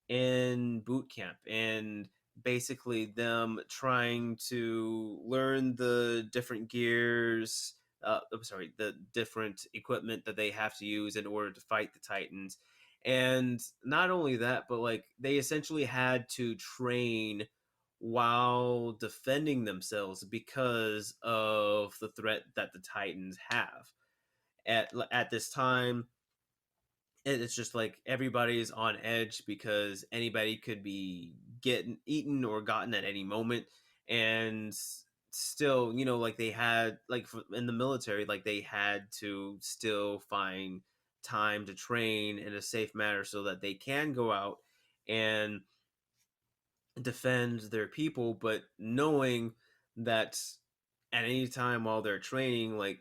in boot camp, and basically them trying to learn the different gears, the different equipment that they have to use in order to fight the Titans. And not only that, but like they essentially had to train while defending themselves because of the threat that the Titans have. At this time, it's just like everybody's on edge because anybody could be getting eaten or gotten at any moment. And still, like they had, like in the military, like they had to still find time to train in a safe manner so that they can go out and defend their people, but knowing that at any time while they're training, like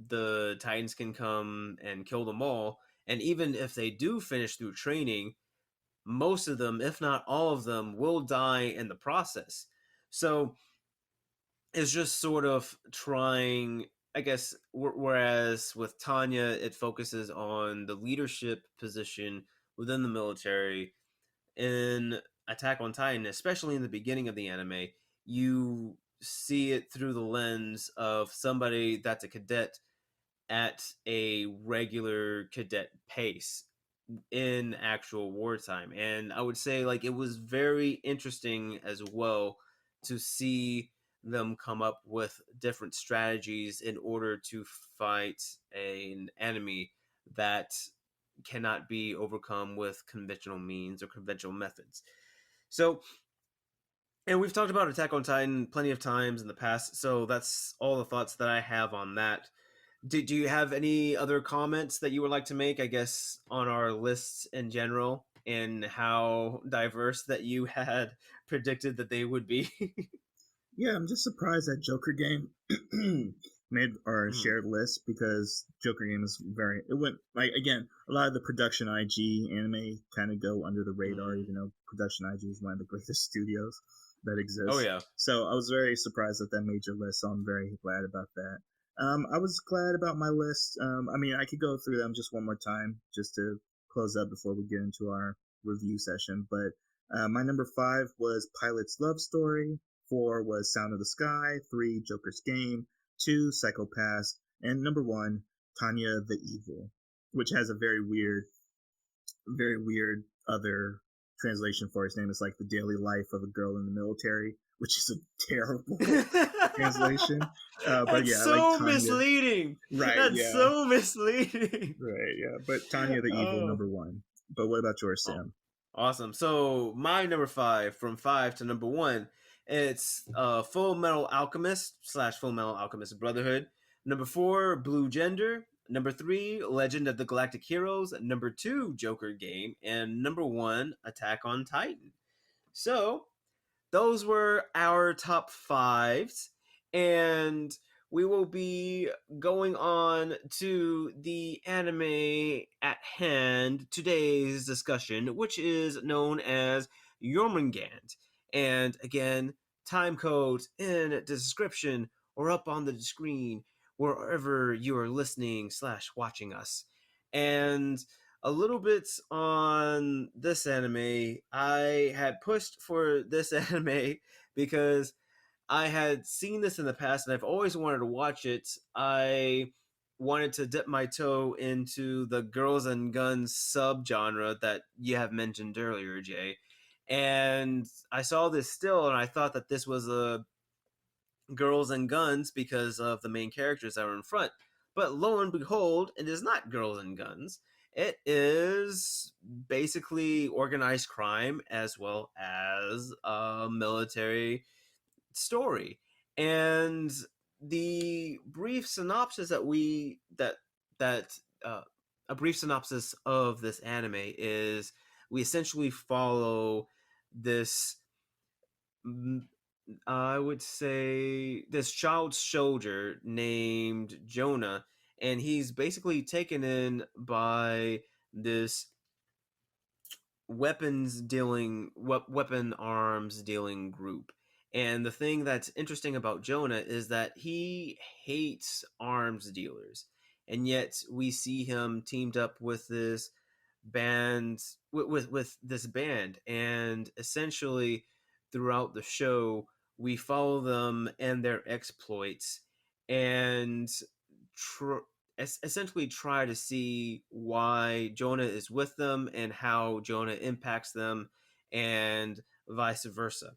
the Titans can come and kill them all. And even if they do finish through training, most of them, if not all of them, will die in the process. So it's just sort of trying, I guess, whereas with Tanya, it focuses on the leadership position within the military. In Attack on Titan, especially in the beginning of the anime, you see it through the lens of somebody that's a cadet at a regular cadet pace in actual wartime. And I would say, like, it was very interesting as well to see them come up with different strategies in order to fight an enemy that cannot be overcome with conventional means or conventional methods. So, and we've talked about Attack on Titan plenty of times in the past, so that's all the thoughts that I have on that. Do you have any other comments that you would like to make, I guess, on our lists in general and how diverse that you had predicted that they would be? Yeah, I'm just surprised that Joker Game made our Mhm. shared list because Joker Game is very. It went like again, a lot of the production IG anime kind of go under the radar, Mhm. even though production IG is one of the greatest studios that Oh, exists. yeah. So I was very surprised that that made your list. So I'm very glad about that. I was glad about my list. I mean, I could go through them just one more time just to close up before we get into our review session. But my number 5 was Pilot's Love Story. 4 was Sound of the Sky. 3, Joker's Game. 2, Psychopaths. And number 1, Tanya the Evil, which has a very weird other translation for his name. It's like the daily life of a girl in the military, which is a terrible translation. But That's yeah, I like so Tanya. misleading. Right, That's yeah. so misleading. Right, yeah. But Tanya the Evil, Oh. number 1. But what about yours, Oh, Sam? awesome. So my number 5, from 5 to number 1, it's Full Metal Alchemist / Full Metal Alchemist Brotherhood. Number 4, Blue Gender. Number 3, Legend of the Galactic Heroes. Number 2, Joker Game. And number 1, Attack on Titan. So those were our top fives, and we will be going on to the anime at hand, today's discussion, which is known as Jormungand. And again, time codes in the description or up on the screen wherever you are listening / watching us. And a little bit on this anime. I had pushed for this anime because I had seen this in the past and I've always wanted to watch it. I wanted to dip my toe into the girls and guns subgenre that you have mentioned earlier, Jay. And I saw this still and I thought that this was a girls and guns because of the main characters that were in front. But lo and behold, it is not girls and guns. It is basically organized crime as well as a military story. And the brief synopsis that we that a brief synopsis of this anime is we essentially follow this I would say this child soldier named Jonah, and he's basically taken in by this weapon arms dealing group. And the thing that's interesting about Jonah is that he hates arms dealers, and yet we see him teamed up with this band with this band, and essentially throughout the show we follow them and their exploits and tr- essentially try to see why Jonah is with them and how Jonah impacts them and vice versa.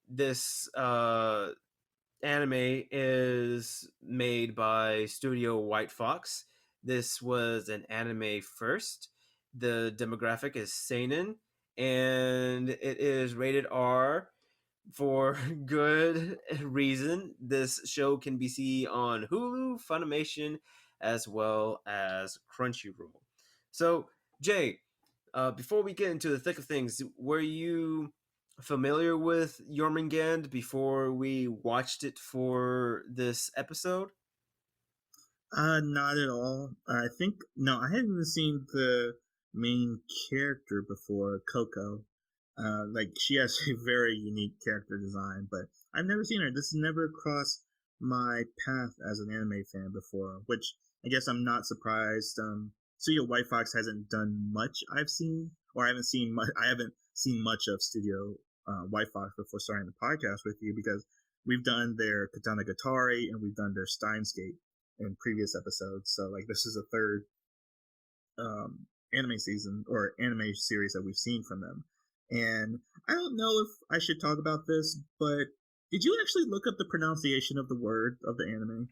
this anime is made by Studio White Fox. This was an anime first. The demographic is seinen, and it is rated R for good reason. This show can be seen on Hulu, Funimation, as well as Crunchyroll. So, Jay, before we get into the thick of things, were you familiar with Jormungand before we watched it for this episode? Not at all. I think no, I hadn't even seen the main character before, Coco. Like she has a very unique character design, but I've never seen her. This has never crossed my path as an anime fan before, which I guess I'm not surprised. Studio White Fox hasn't done much I've seen, or I haven't seen much. I haven't seen much of Studio White Fox before starting the podcast with you because we've done their Katana Gatari and we've done their Steins Gate in previous episodes. So like this is a third anime season or anime series that we've seen from them. And I don't know if I should talk about this, but did you actually look up the pronunciation of the word of the anime?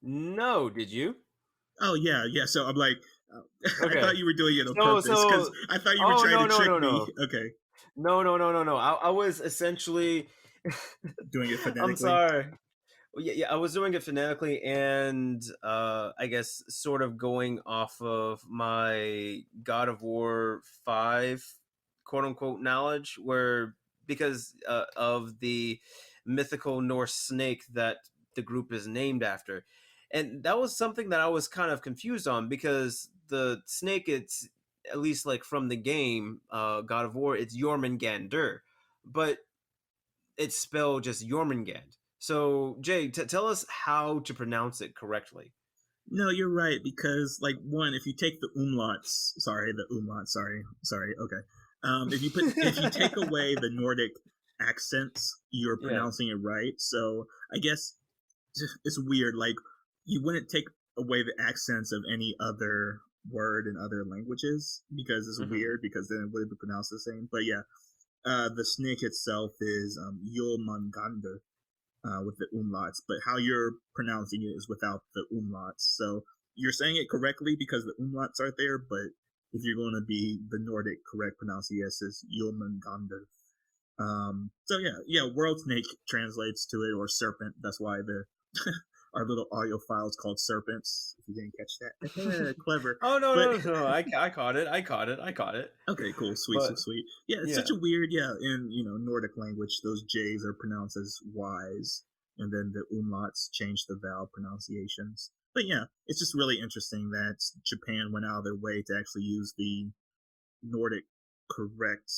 No, did you? Oh yeah, yeah. So I'm like, I Okay. thought you were doing it on So, purpose because so, I thought you were oh trying no, to no, trick no, me. no, Okay, no. I was essentially. doing it I'm phonetically. sorry. Yeah, I was doing it phonetically, and I guess sort of going off of my God of War 5 quote unquote knowledge, where because of the mythical Norse snake that the group is named after, and that was something that I was kind of confused on because the snake, it's at least like from the game God of War, it's Jormungandr, but it's spelled just Jormungand. So, Jay, tell us how to pronounce it correctly. No, you're right because like one, if you take the umlauts, sorry, the umlauts, sorry, okay. If you take away the Nordic accents, you're Yeah. pronouncing it right. So I guess it's weird. Like you wouldn't take away the accents of any other word in other languages because it's Mm-hmm. weird because then it would be pronounced the same. But yeah, the snake itself is Yulmangander with the umlauts, but how you're pronouncing it is without the umlauts. So you're saying it correctly because the umlauts are there, but if you're going to be the Nordic correct pronunciation is Yulmangander. So yeah, world snake translates to it or serpent. That's why the our little audio file is called serpents. If you didn't catch that, clever. Oh no, But no, no! I caught it. I caught it. I caught it. okay, cool, sweet, But sweet, sweet. Yeah, it's such yeah. a weird. Yeah, in Nordic language, those J's are pronounced as Y's, and then the umlauts change the vowel pronunciations. But yeah, it's just really interesting that Japan went out of their way to actually use the Nordic correct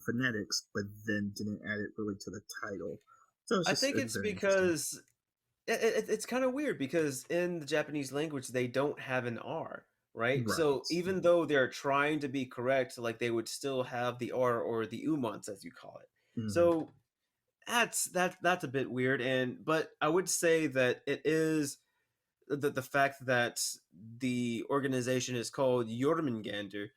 phonetics, but then didn't add it really to the title. So I think it's it's very interesting. because it's kind of weird because in the Japanese language they don't have an R, right? So Right. even though they're trying to be correct, like they would still have the R or the umlauts as you call it. Mm-hmm. So that's a bit weird, and but I would say that it is the fact that the organization is called Jormungandr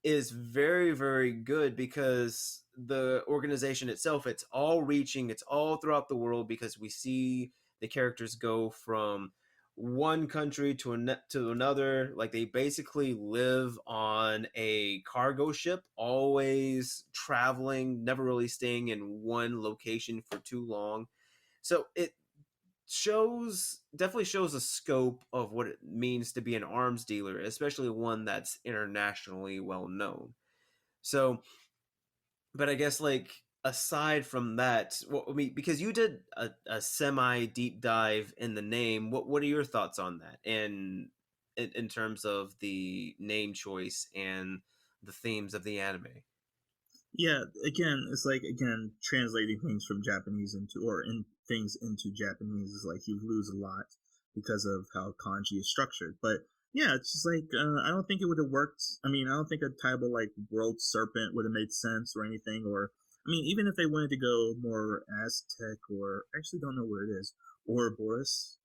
is very very good because the organization itself, it's all reaching, it's all throughout the world because we see the characters go from one country to another. Like they basically live on a cargo ship, always traveling, never really staying in one location for too long. So it definitely shows the scope of what it means to be an arms dealer, especially one that's internationally well known. So, but I guess like aside from that, well, I mean, because you did a semi deep dive in the name, what are your thoughts on that? And in terms of the name choice and the themes of the anime. Yeah, again, it's like again translating things from Japanese into or in things into Japanese is like you lose a lot because of how kanji is structured. But yeah, it's just like I don't think it would have worked. I mean, I don't think a title like World Serpent would have made sense or anything. Or I mean, even if they wanted to go more Aztec or I actually don't know where it is, or Boris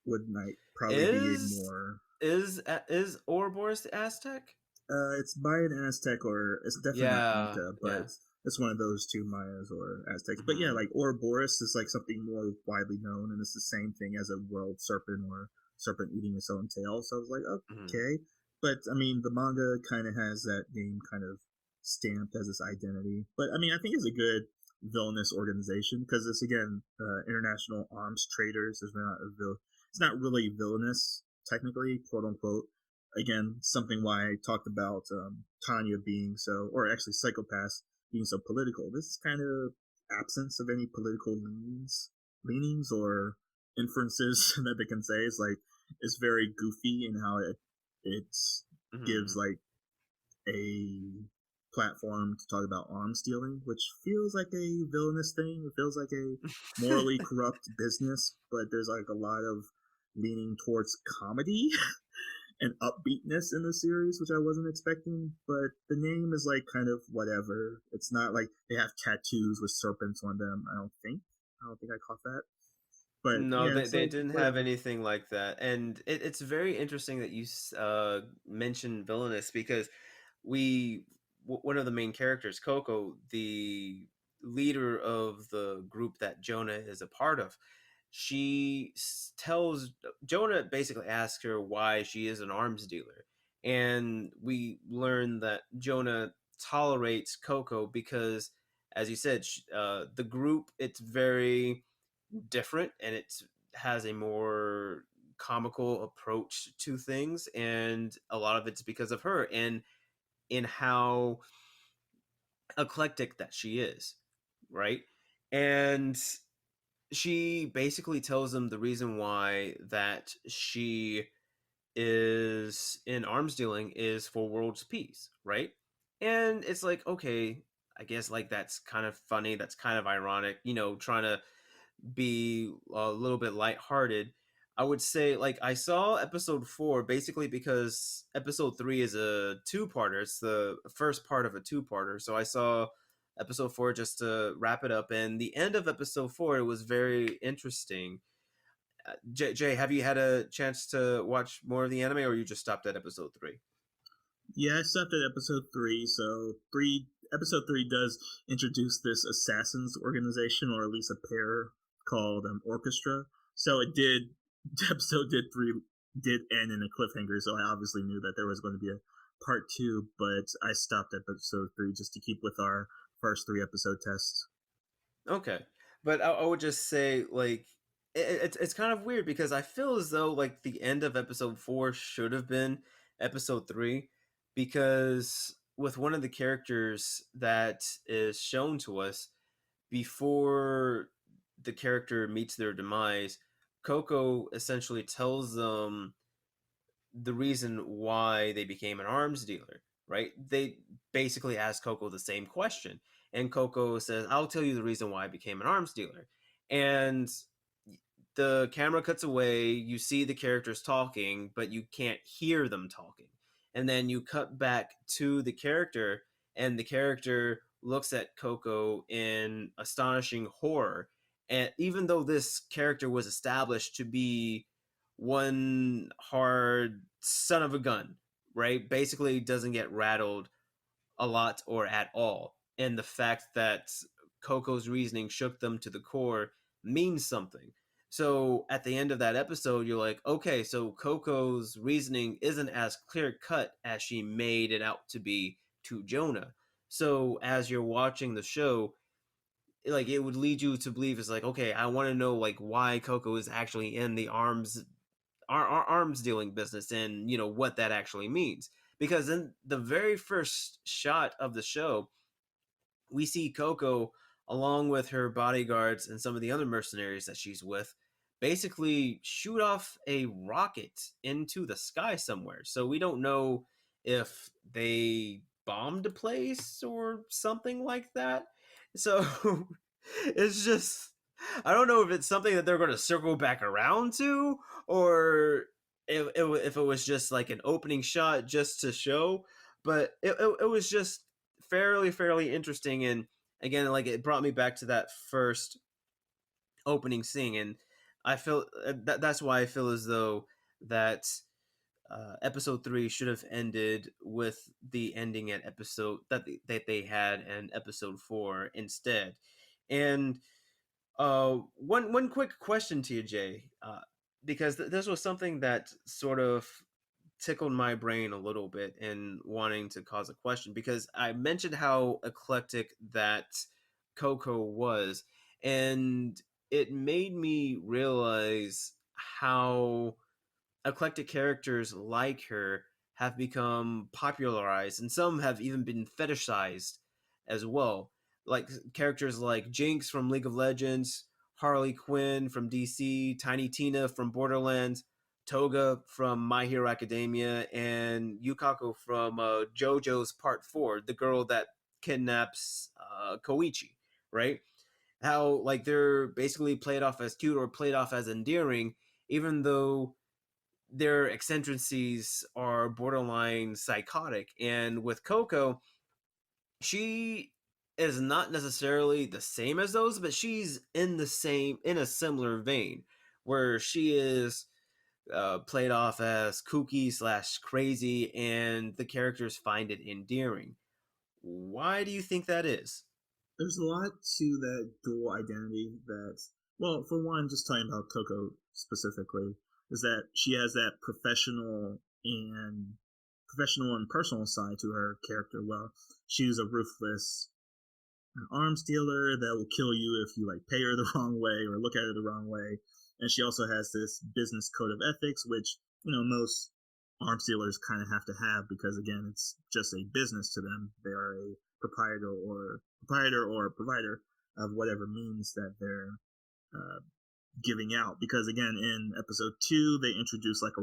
would might probably be a Is more is Ouroboros the Aztec? It's Mayan Aztec, or it's definitely not Yeah, Inca, but yeah. it's one of those two Mayas or Aztecs. But yeah, Hmm. like Ouroboros is like something more widely known, and it's the same thing as a world serpent or serpent eating its own tail. So I was like, Hmm. okay, but I mean, the manga kind of has that name kind of stamped as its identity. But I mean, I think it's a good villainous organization because it's again international arms traders. It's not really villainous technically, quote unquote. Again, something why I talked about Tanya being so, or actually psychopaths being so political. This is kind of absence of any political leanings or inferences that they can say. It's like it's very goofy in how it gives Hmm. like a platform to talk about arms dealing, which feels like a villainous thing. It feels like a morally corrupt business, but there's like a lot of leaning towards comedy and upbeatness in the series, which I wasn't expecting. But the name is like kind of whatever. It's not like they have tattoos with serpents on them. I don't think. I don't think I caught that. But No, yeah, they it's they like didn't have whatever. anything like that, and it's very interesting that you mentioned villainous because one of the main characters, Coco, the leader of the group that Jonah is a part of, tells Jonah, basically asks her why she is an arms dealer, and we learn that Jonah tolerates Coco because, as you said, the group, it's very different and it has a more comical approach to things, and a lot of it's because of her and in how eclectic that she is, right? And she basically tells them the reason why that she is in arms dealing is for world's peace, right? And it's like, okay, I guess like that's kind of funny, that's kind of ironic, trying to be a little bit lighthearted. I would say like I saw episode 4 basically because episode 3 is a two-parter. It's the first part of a two-parter. So I saw episode 4 just to wrap it up, and the end of episode 4 it was very interesting. Jay, have you had a chance to watch more of the anime, or you just stopped at episode 3? Yeah, I stopped at episode 3. So episode 3 does introduce this assassins organization, or at least a pair called Orchestra. So it did. Episode did 3 did end in a cliffhanger. So I obviously knew that there was going to be a part 2, but I stopped at episode 3 just to keep with our first 3 episode test. Okay, but I would just say like it's kind of weird because I feel as though like the end of episode 4 should have been episode 3, because with one of the characters that is shown to us before the character meets their demise, Coco essentially tells them the reason why they became an arms dealer, right? They basically ask Coco the same question. And Coco says, I'll tell you the reason why I became an arms dealer. And the camera cuts away, you see the characters talking, but you can't hear them talking. And then you cut back to the character, and the character looks at Coco in astonishing horror. And even though this character was established to be one hard son of a gun, right? Basically doesn't get rattled a lot or at all. And the fact that Coco's reasoning shook them to the core means something. So at the end of that episode, you're like, okay, so Coco's reasoning isn't as clear cut as she made it out to be to Jonah. So as you're watching the show, like it would lead you to believe it's like, okay, I want to know like why Coco is actually in the arms dealing business, and what that actually means, because in the very first shot of the show we see Coco along with her bodyguards and some of the other mercenaries that she's with basically shoot off a rocket into the sky somewhere. So we don't know if they bombed a place or something like that. So it's just, I don't know if it's something that they're going to circle back around to, or if it was just like an opening shot just to show. But it was just fairly interesting, and again like it brought me back to that first opening scene, and I feel that's why I feel as though that episode 3 should have ended with the ending at episode that they had in episode 4 instead. And one quick question to you, Jay, because this was something that sort of tickled my brain a little bit in wanting to cause a question, because I mentioned how eclectic that Coco was, and it made me realize how eclectic characters like her have become popularized, and some have even been fetishized as well. Like characters like Jinx from League of Legends, Harley Quinn from DC, Tiny Tina from Borderlands, Toga from My Hero Academia, and Yukako from JoJo's Part 4, the girl that kidnaps Koichi, right? How, like, they're basically played off as cute or played off as endearing, even though their eccentricities are borderline psychotic. And with Coco, she is not necessarily the same as those, but she's in a similar vein, where she is played off as kooky slash crazy, and the characters find it endearing. Why do you think that is? There's a lot to that dual identity that, well, for one, just talking about Coco specifically, is that she has that professional and personal side to her character. Well, she's a ruthless arms dealer that will kill you if you like pay her the wrong way or look at her the wrong way. And she also has this business code of ethics, which most arms dealers kind of have to have because again, it's just a business to them. They are a proprietor or provider of whatever means that they're uh, giving out. Because again, in episode 2, they introduce like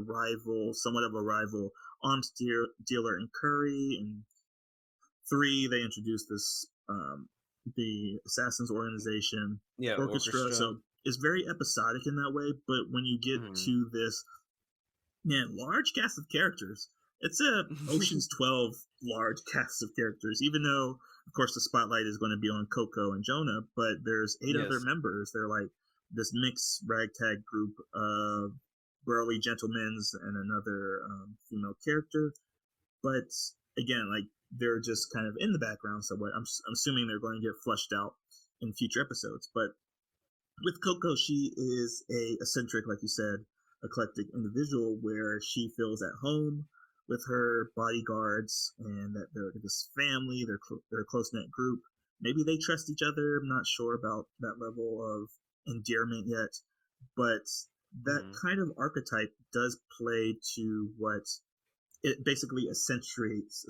somewhat of a rival arms dealer in Curry, and 3 they introduced this the Assassins Organization Yeah, orchestra. orchestra. So it's very episodic in that way. But when you get to this large cast of characters, it's a Ocean's 12 large cast of characters. Even though, of course, the spotlight is going to be on Coco and Jonah, but there's 8 other members. They're like this mixed ragtag group of burly gentlemen and another female character. But again, like they're just kind of in the background. So I'm assuming they're going to get flushed out in future episodes. But with Coco, she is a eccentric, like you said, eclectic individual where she feels at home with her bodyguards, and that they're this family. They're a close knit group. Maybe they trust each other. I'm not sure about that level of endearment yet, but that kind of archetype does play to what it basically accentuates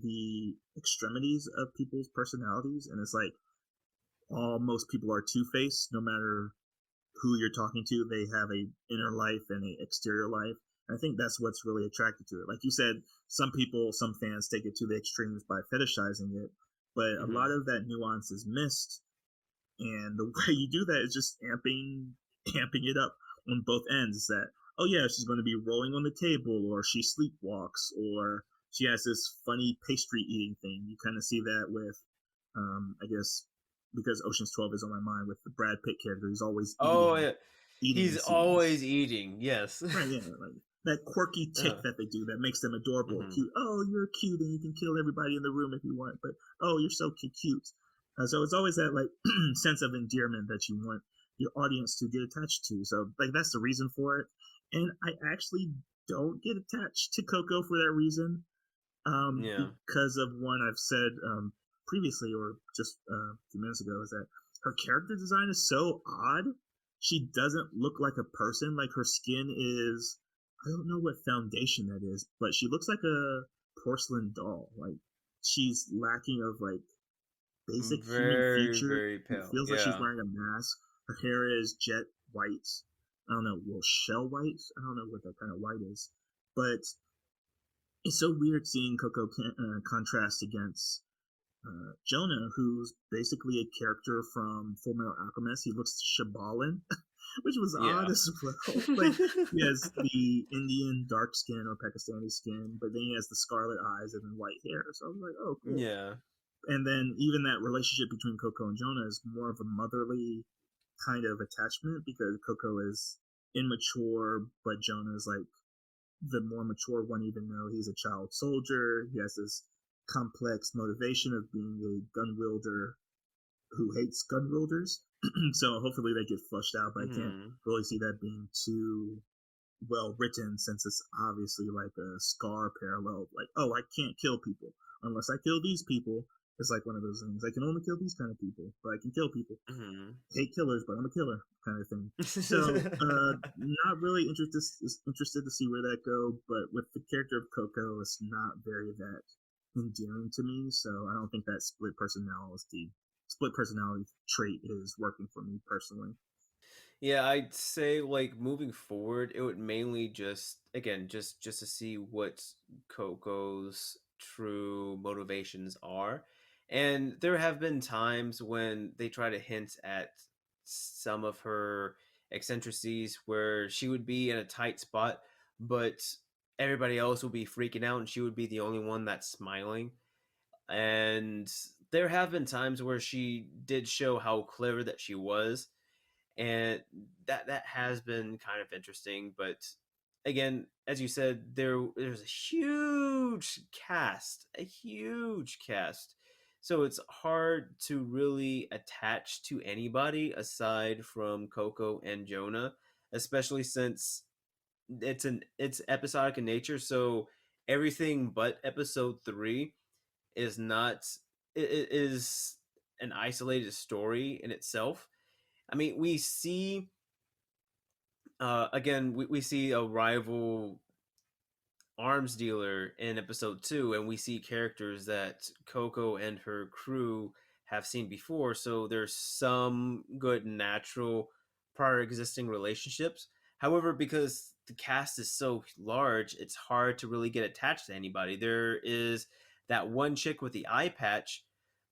the extremities of people's personalities. And it's like most people are two-faced. No matter who you're talking to, they have a inner life and a exterior life. And I think that's what's really attracted to it. Like you said, some fans take it to the extremes by fetishizing it, but a lot of that nuance is missed. And the way you do that is just amping it up on both ends. That, oh yeah, she's going to be rolling on the table, or she sleepwalks, or she has this funny pastry eating thing. You kind of see that with, I guess, because Ocean's 12 is on my mind, with the Brad Pitt character. He's always eating He's always eating. Yes. Right. Yeah. Like that quirky tick that they do that makes them adorable, cute. Oh, you're cute, and you can kill everybody in the room if you want. But oh, you're so cute. So it's always that like sense of endearment that you want your audience to get attached to. So like that's the reason for it. And I actually don't get attached to Coco for that reason. Because of one I've said previously, or just a few minutes ago, is that her character design is so odd. She doesn't look like a person. Like her skin is, I don't know what foundation that is, but she looks like a porcelain doll. Like she's lacking of like basic human feature. Very pale. It feels like she's wearing a mask. Her hair is jet white. I don't know, shell white. I don't know what that kind of white is, but it's so weird seeing Coco contrast against Jonah, who's basically a character from Full Metal Alchemist. He looks Shabalan, which was odd as well. Like he has the Indian dark skin or Pakistani skin, but then he has the scarlet eyes and then white hair. So I was like, oh, cool. Yeah. And then even that relationship between Coco and Jonah is more of a motherly kind of attachment, because Coco is immature, but Jonah is like the more mature one, even though he's a child soldier, he has this complex motivation of being a gun wielder who hates gun wielders. So hopefully they get flushed out, but I can't really see that being too well written, since it's obviously like a Scar parallel. Like, oh, I can't kill people unless I kill these people. It's like one of those things. I can only kill these kind of people, but I can kill people. Hate killers, but I'm a killer, kind of thing. So, not really interested to see where that go. But with the character of Coco, it's not very that endearing to me. So I don't think that split personality trait is working for me personally. Yeah, I'd say like moving forward, it would mainly just again just to see what Coco's true motivations are. And there have been times when they try to hint at some of her eccentricities where she would be in a tight spot, but everybody else would be freaking out and she would be the only one that's smiling. And there have been times where she did show how clever that she was, and that has been kind of interesting. But again, as you said, there's a huge cast, so it's hard to really attach to anybody aside from Coco and Jonah, especially since it's episodic in nature. So everything but episode 3 is not it is an isolated story in itself. I mean, we see again, we see a rival arms dealer in episode 2, and we see characters that Coco and her crew have seen before, so there's some good natural prior existing relationships. However, because the cast is so large, it's hard to really get attached to anybody. There is that one chick with the eye patch,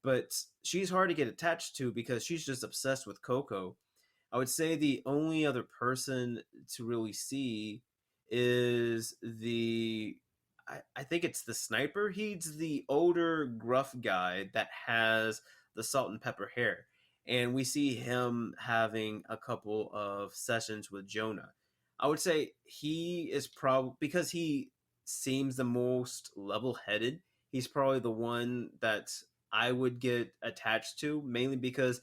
but she's hard to get attached to because she's just obsessed with Coco. I would say the only other person to really see is I think it's the sniper. He's the older, gruff guy that has the salt and pepper hair. And we see him having a couple of sessions with Jonah. I would say he is probably, because he seems the most level headed, he's probably the one that I would get attached to, mainly because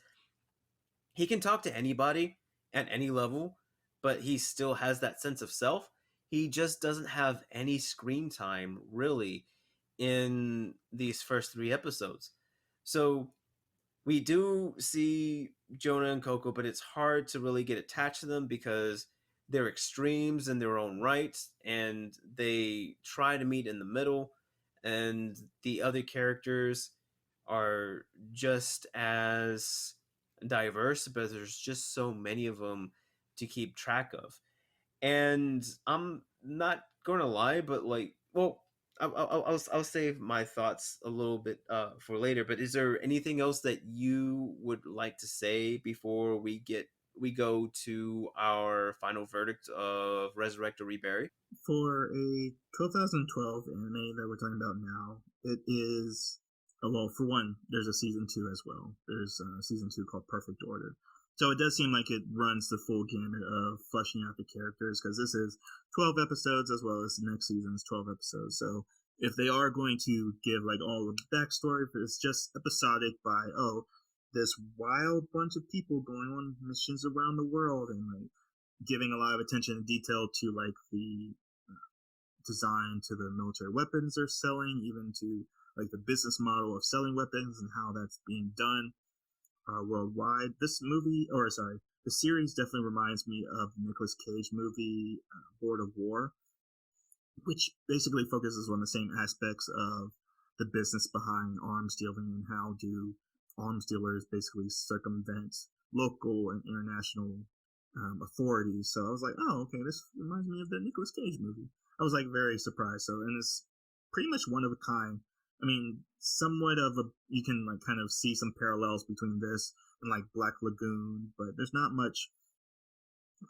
he can talk to anybody at any level, but he still has that sense of self. He just doesn't have any screen time really in these first 3 episodes. So we do see Jonah and Coco, but it's hard to really get attached to them because they're extremes in their own right, and they try to meet in the middle, and the other characters are just as diverse, but there's just so many of them to keep track of. And I'm not going to lie, but like, well, I'll save my thoughts a little bit for later. But is there anything else that you would like to say before we go to our final verdict of Resurrect or Rebury? For a 2012 anime that we're talking about now, it is, well, for one, there's a season 2 as well. There's a season 2 called Perfect Order. So it does seem like it runs the full gamut of fleshing out the characters, because this is 12 episodes as well as the next season's 12 episodes. So if they are going to give like all of the backstory, if it's just episodic by, oh, this wild bunch of people going on missions around the world and like giving a lot of attention and detail to like the design to the military weapons they're selling, even to like the business model of selling weapons and how that's being done worldwide. This movie, or sorry, the series definitely reminds me of the Nicolas Cage movie Lord of War, which basically focuses on the same aspects of the business behind arms dealing and how do arms dealers basically circumvent local and international authorities. So I was like, oh, okay, this reminds me of the Nicolas Cage movie. I was like very surprised. So, and it's pretty much one of a kind. I mean, somewhat of a, you can like kind of see some parallels between this and like Black Lagoon, but there's not much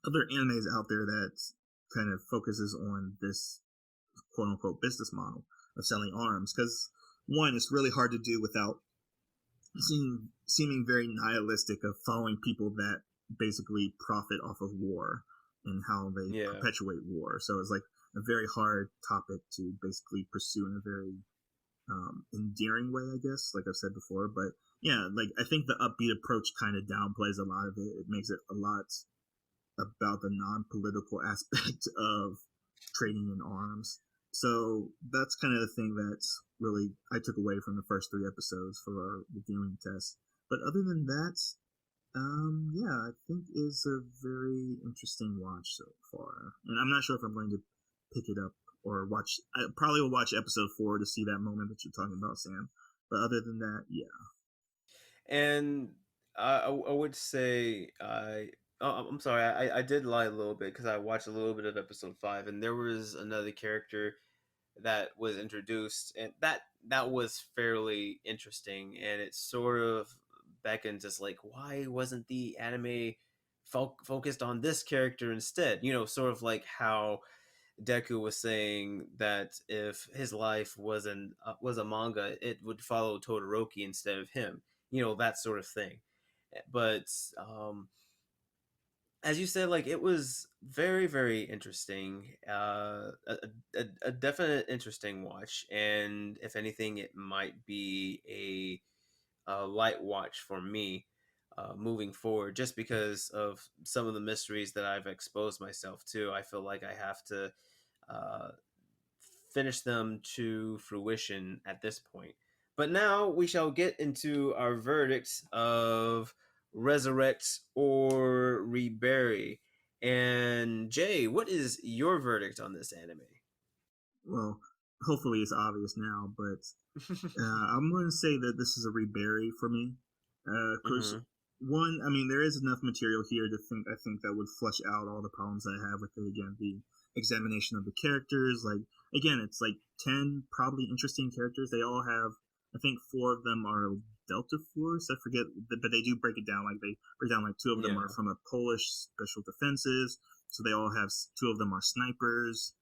other animes out there that kind of focuses on this quote unquote business model of selling arms. Because one, it's really hard to do without seeming very nihilistic of following people that basically profit off of war and how they perpetuate war. So it's like a very hard topic to basically pursue in a very endearing way, I guess, like I've said before. But yeah, like I think the upbeat approach kind of downplays a lot of it. It makes it a lot about the non-political aspect of trading in arms. So that's kind of the thing that's really I took away from the first 3 episodes for our reviewing test. But other than that, yeah, I think is a very interesting watch so far. And I'm not sure if I'm going to pick it up or watch. I probably will watch episode 4 to see that moment that you're talking about, Sam. But other than that, yeah. And I would say I'm sorry, I did lie a little bit because I watched a little bit of episode 5, and there was another character that was introduced, and that was fairly interesting, and it sort of beckons us like, why wasn't the anime focused on this character instead? You know, sort of like how Deku was saying that if his life was a manga, it would follow Todoroki instead of him. You know, that sort of thing. But as you said, like, it was very, very interesting. A definite interesting watch, and if anything, it might be a light watch for me. Moving forward, just because of some of the mysteries that I've exposed myself to, I feel like I have to uh, finish them to fruition at this point. But now we shall get into our verdicts of resurrect or rebury. And Jay, what is your verdict on this anime? Well, hopefully it's obvious now, but I'm going to say that this is a rebury for me. Because Mm-hmm. one, I mean, there is enough material here to think. I think that would flush out all the problems I have with it. Again, the examination of the characters. Like again, it's like 10 probably interesting characters. They all have. I think 4 of them are Delta Force. I forget, but they do break it down. Like they break down like 2 of them are Yeah. from a Polish special defenses. So they all have 2 of them are snipers,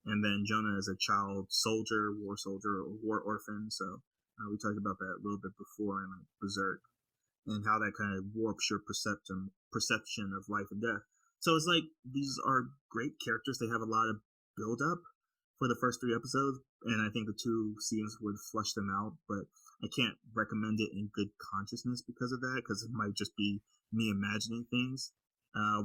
and then Jonah is a child soldier, war soldier, or war orphan. So we talked about that a little bit before in like Berserk, and how that kind of warps your perception of life and death. So it's like these are great characters. They have a lot of build up for the first 3 episodes, and I think the 2 seasons would flush them out. But I can't recommend it in good consciousness because of that, because it might just be me imagining things.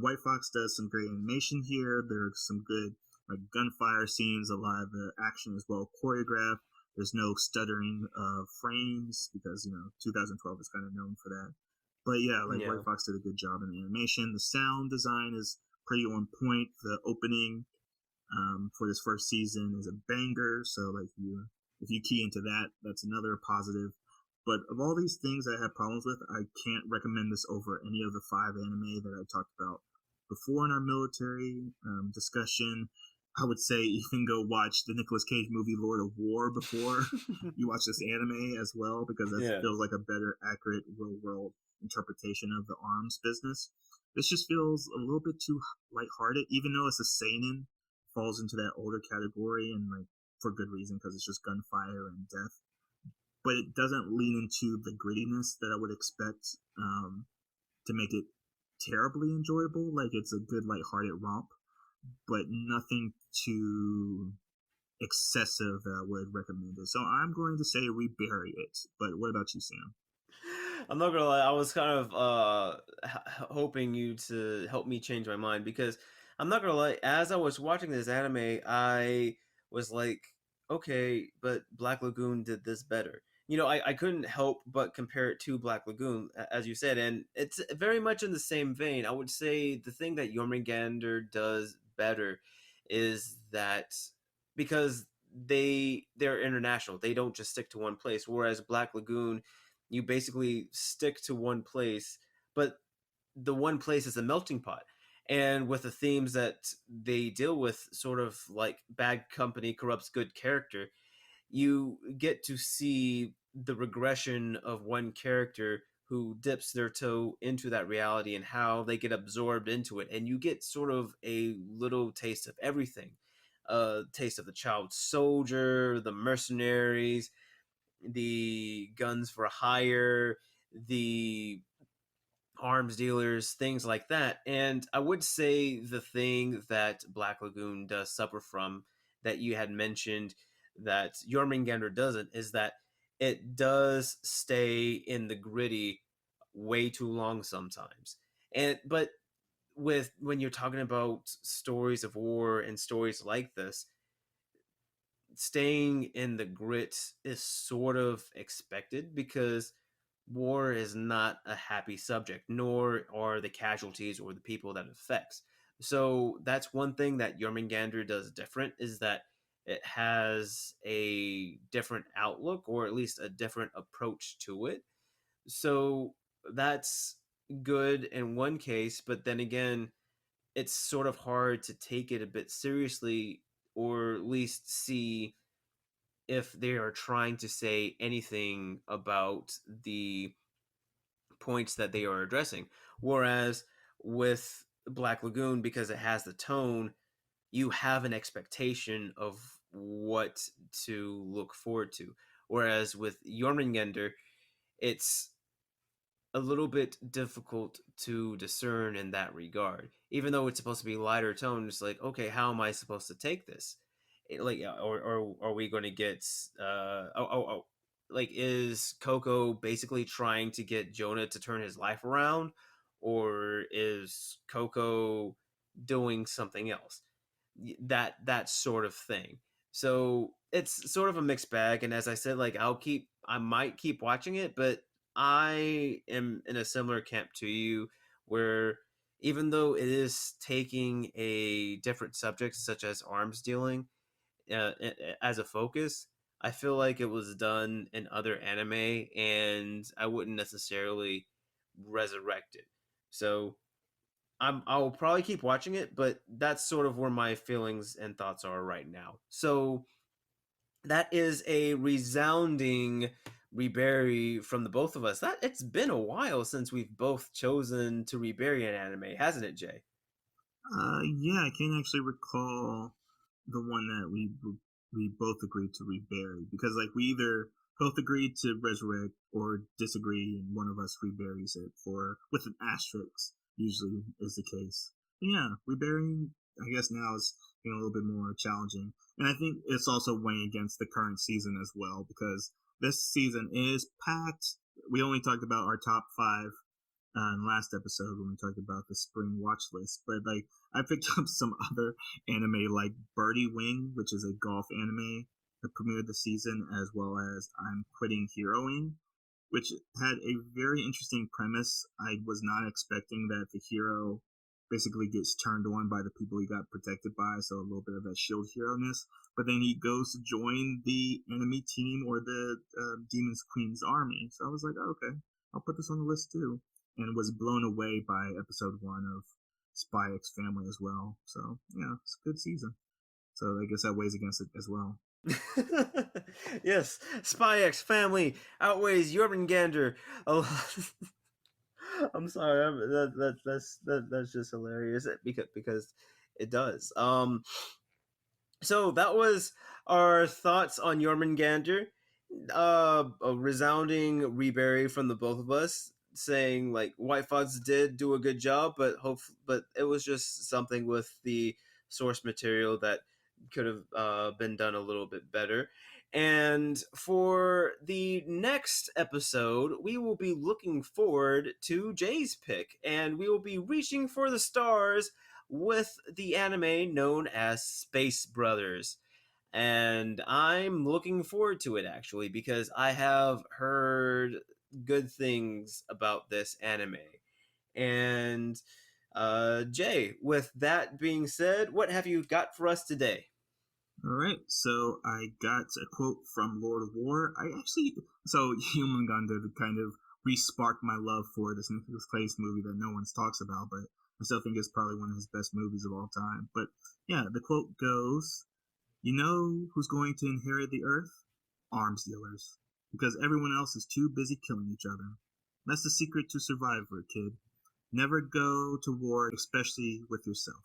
White Fox does some great animation here. There's some good like gunfire scenes. A lot of the action is well choreographed. There's no stuttering of frames because 2012 is kind of known for that. But yeah, like Yeah. White Fox did a good job in the animation. The sound design is pretty on point. The opening for this first season is a banger. So like if you key into that, that's another positive. But of all these things I have problems with, I can't recommend this over any of the 5 anime that I talked about before in our military discussion. I would say even go watch the Nicolas Cage movie Lord of War before you watch this anime as well, because that Yeah. feels like a better, accurate, real world interpretation of the arms business. This just feels a little bit too lighthearted, even though it's a seinen, falls into that older category, and like for good reason, because it's just gunfire and death. But it doesn't lean into the grittiness that I would expect to make it terribly enjoyable. Like it's a good lighthearted romp, but nothing too excessive that I would recommend it. So I'm going to say rebury it. But what about you, Sam? I'm not gonna lie, I was kind of hoping you to help me change my mind, because I'm not gonna lie, as I was watching this anime, I was like, okay, but Black Lagoon did this better. You know, I couldn't help but compare it to Black Lagoon, as you said, and it's very much in the same vein. I would say the thing that Jormungand does better is that, because they're international, they don't just stick to one place, whereas Black Lagoon, you basically stick to one place, but the one place is a melting pot. And with the themes that they deal with, sort of like bad company corrupts good character, you get to see the regression of one character who dips their toe into that reality and how they get absorbed into it. And you get sort of a little taste of everything. A taste of the child soldier, the mercenaries, the guns for hire, the arms dealers, things like that. And I would say the thing that Black Lagoon does suffer from, that you had mentioned that Jormungand doesn't, is that it does stay in the gritty way too long sometimes. And but with when you're talking about stories of war and stories like this, staying in the grit is sort of expected because war is not a happy subject, nor are the casualties or the people that it affects. So that's one thing that Jormungandr does different, is that it has a different outlook, or at least a different approach to it. So that's good in one case, but then again, it's sort of hard to take it a bit seriously, or at least see if they are trying to say anything about the points that they are addressing. Whereas with Black Lagoon, because it has the tone, you have an expectation of what to look forward to. Whereas with Jormungandr, it's a little bit difficult to discern in that regard. Even though it's supposed to be lighter tone, it's like, okay, how am I supposed to take this? Like, or are we going to get like, is Coco basically trying to get Jonah to turn his life around, or is Coco doing something else? That sort of thing. So it's sort of a mixed bag, and as I said, like, I might keep watching it, but I am in a similar camp to you, where even though it is taking a different subject such as arms dealing as a focus, I feel like it was done in other anime, and I wouldn't necessarily resurrect it. So I'll probably keep watching it, but that's sort of where my feelings and thoughts are right now. So that is a resounding rebury from the both of us. That It's been a while since we've both chosen to rebury an anime, hasn't it, Jay? Yeah, I can't actually recall the one that we both agreed to rebury because like we either both agreed to resurrect or disagree, and one of us reburies it for with an asterisk. Usually is the case. But yeah, reburying I guess now is a little bit more challenging, and I think it's also weighing against the current season as well because this season is packed. We only talked about our top five in last episode when we talked about the spring watch list. But like I picked up some other anime like Birdie Wing, which is a golf anime that premiered the season, as well as I'm Quitting Heroing, which had a very interesting premise. I was not expecting that the hero basically gets turned on by the people he got protected by, so a little bit of that shield hero ness. But then he goes to join the enemy team or the Demon's Queen's army. So I was like, oh, okay, I'll put this on the list too, and was blown away by episode 1 of Spy X Family as well. So yeah, it's a good season. So I guess that weighs against it as well. Yes, Spy X Family outweighs Jormungandr. Oh, I'm sorry. That's just hilarious because it does. So that was our thoughts on Jormungandr. A resounding rebury from the both of us, saying like White Fox did do a good job, but it was just something with the source material that could have been done a little bit better. And for the next episode, we will be looking forward to Jay's pick, and we will be reaching for the stars with the anime known as Space Brothers. And I'm looking forward to it actually, because I have heard good things about this anime. And Jay, with that being said, what have you got for us today? All right, so I got a quote from Lord of War. So Human Gundam kind of re-sparked my love for this Nicolas Cage movie that no one talks about, but I still think it's probably one of his best movies of all time. But yeah, the quote goes, "You know who's going to inherit the Earth? Arms dealers, because everyone else is too busy killing each other. That's the secret to survivor, kid. Never go to war, especially with yourself."